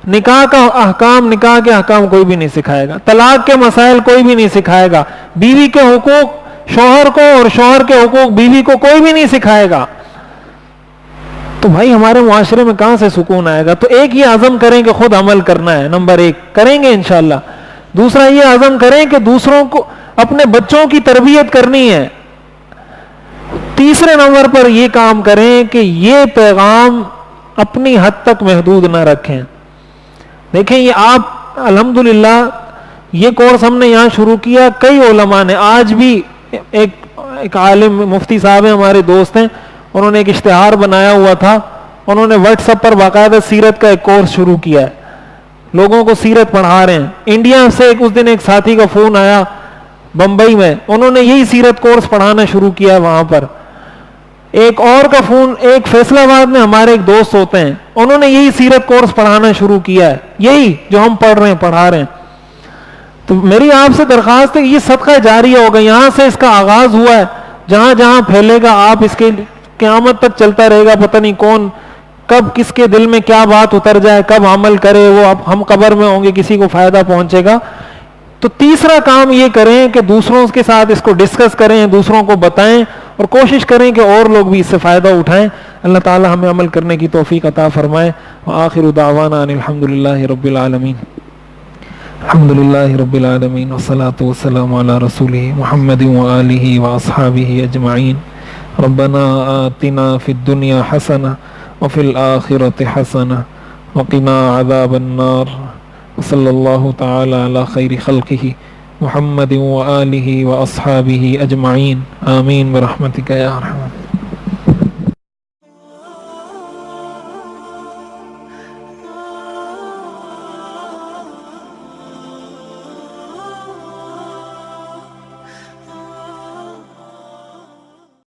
نکاح کا احکام، نکاح کے احکام کوئی بھی نہیں سکھائے گا. طلاق کے مسائل کوئی بھی نہیں سکھائے گا. بیوی کے حقوق شوہر کو اور شوہر کے حقوق بیوی کو کوئی بھی نہیں سکھائے گا. تو بھائی ہمارے معاشرے میں کہاں سے سکون آئے گا؟ تو ایک یہ عزم کریں کہ خود عمل کرنا ہے، نمبر 1 کریں گے انشاءاللہ. دوسرا یہ عزم کریں کہ دوسروں کو، اپنے بچوں کی تربیت کرنی ہے. تیسرے نمبر پر یہ کام کریں کہ یہ پیغام اپنی حد تک محدود نہ رکھیں. دیکھیں یہ آپ الحمدللہ یہ کورس ہم نے یہاں شروع کیا، کئی علماء نے، آج بھی ایک عالم مفتی صاحب ہیں ہمارے دوست ہیں، انہوں نے ایک اشتہار بنایا ہوا تھا، انہوں نے واٹس ایپ پر باقاعدہ سیرت کا ایک کورس شروع کیا ہے، لوگوں کو سیرت پڑھا رہے ہیں. انڈیا سے اس دن ایک ساتھی کا فون آیا بمبئی میں، انہوں نے یہی سیرت کورس پڑھانا شروع کیا ہے وہاں پر. ایک اور کا فون، ایک فیصل آباد میں ہمارے ایک دوست ہوتے ہیں، انہوں نے یہی سیرت کورس پڑھانا شروع کیا ہے، یہی جو ہم پڑھ رہے ہیں پڑھا رہے ہیں. تو میری آپ سے درخواست ہے کہ یہ صدقہ جاریہ ہوگا، یہاں سے اس کا آغاز ہوا ہے، جہاں جہاں پھیلے گا آپ اس کے قیامت تک چلتا رہے گا. پتہ نہیں کون کب کس کے دل میں کیا بات اتر جائے، کب عمل کرے، وہ اب ہم قبر میں ہوں گے، کسی کو فائدہ پہنچے گا. تو تیسرا کام یہ کریں کہ دوسروں کے ساتھ اس کو ڈسکس کریں، دوسروں کو بتائیں، اور کوشش کریں کہ اور لوگ بھی اس سے فائدہ اٹھائیں. اللہ تعالی ہمیں عمل کرنے کی توفیق عطا فرمائے. وآخر دعوانا ان الحمدللہ رب العالمین. الحمدللہ رب العالمین والصلاة والسلام علی رسولہ محمد وآلہ واصحابہ اجمعین. ربنا آتنا فی الدنیا حسنہ وفی الآخرۃ حسنہ وقنا عذاب النار. صلی اللہ تعالی علی خیر خلقہ محمد وآلہ واصحابہ اجمعین. آمین برحمتک یا ارحم.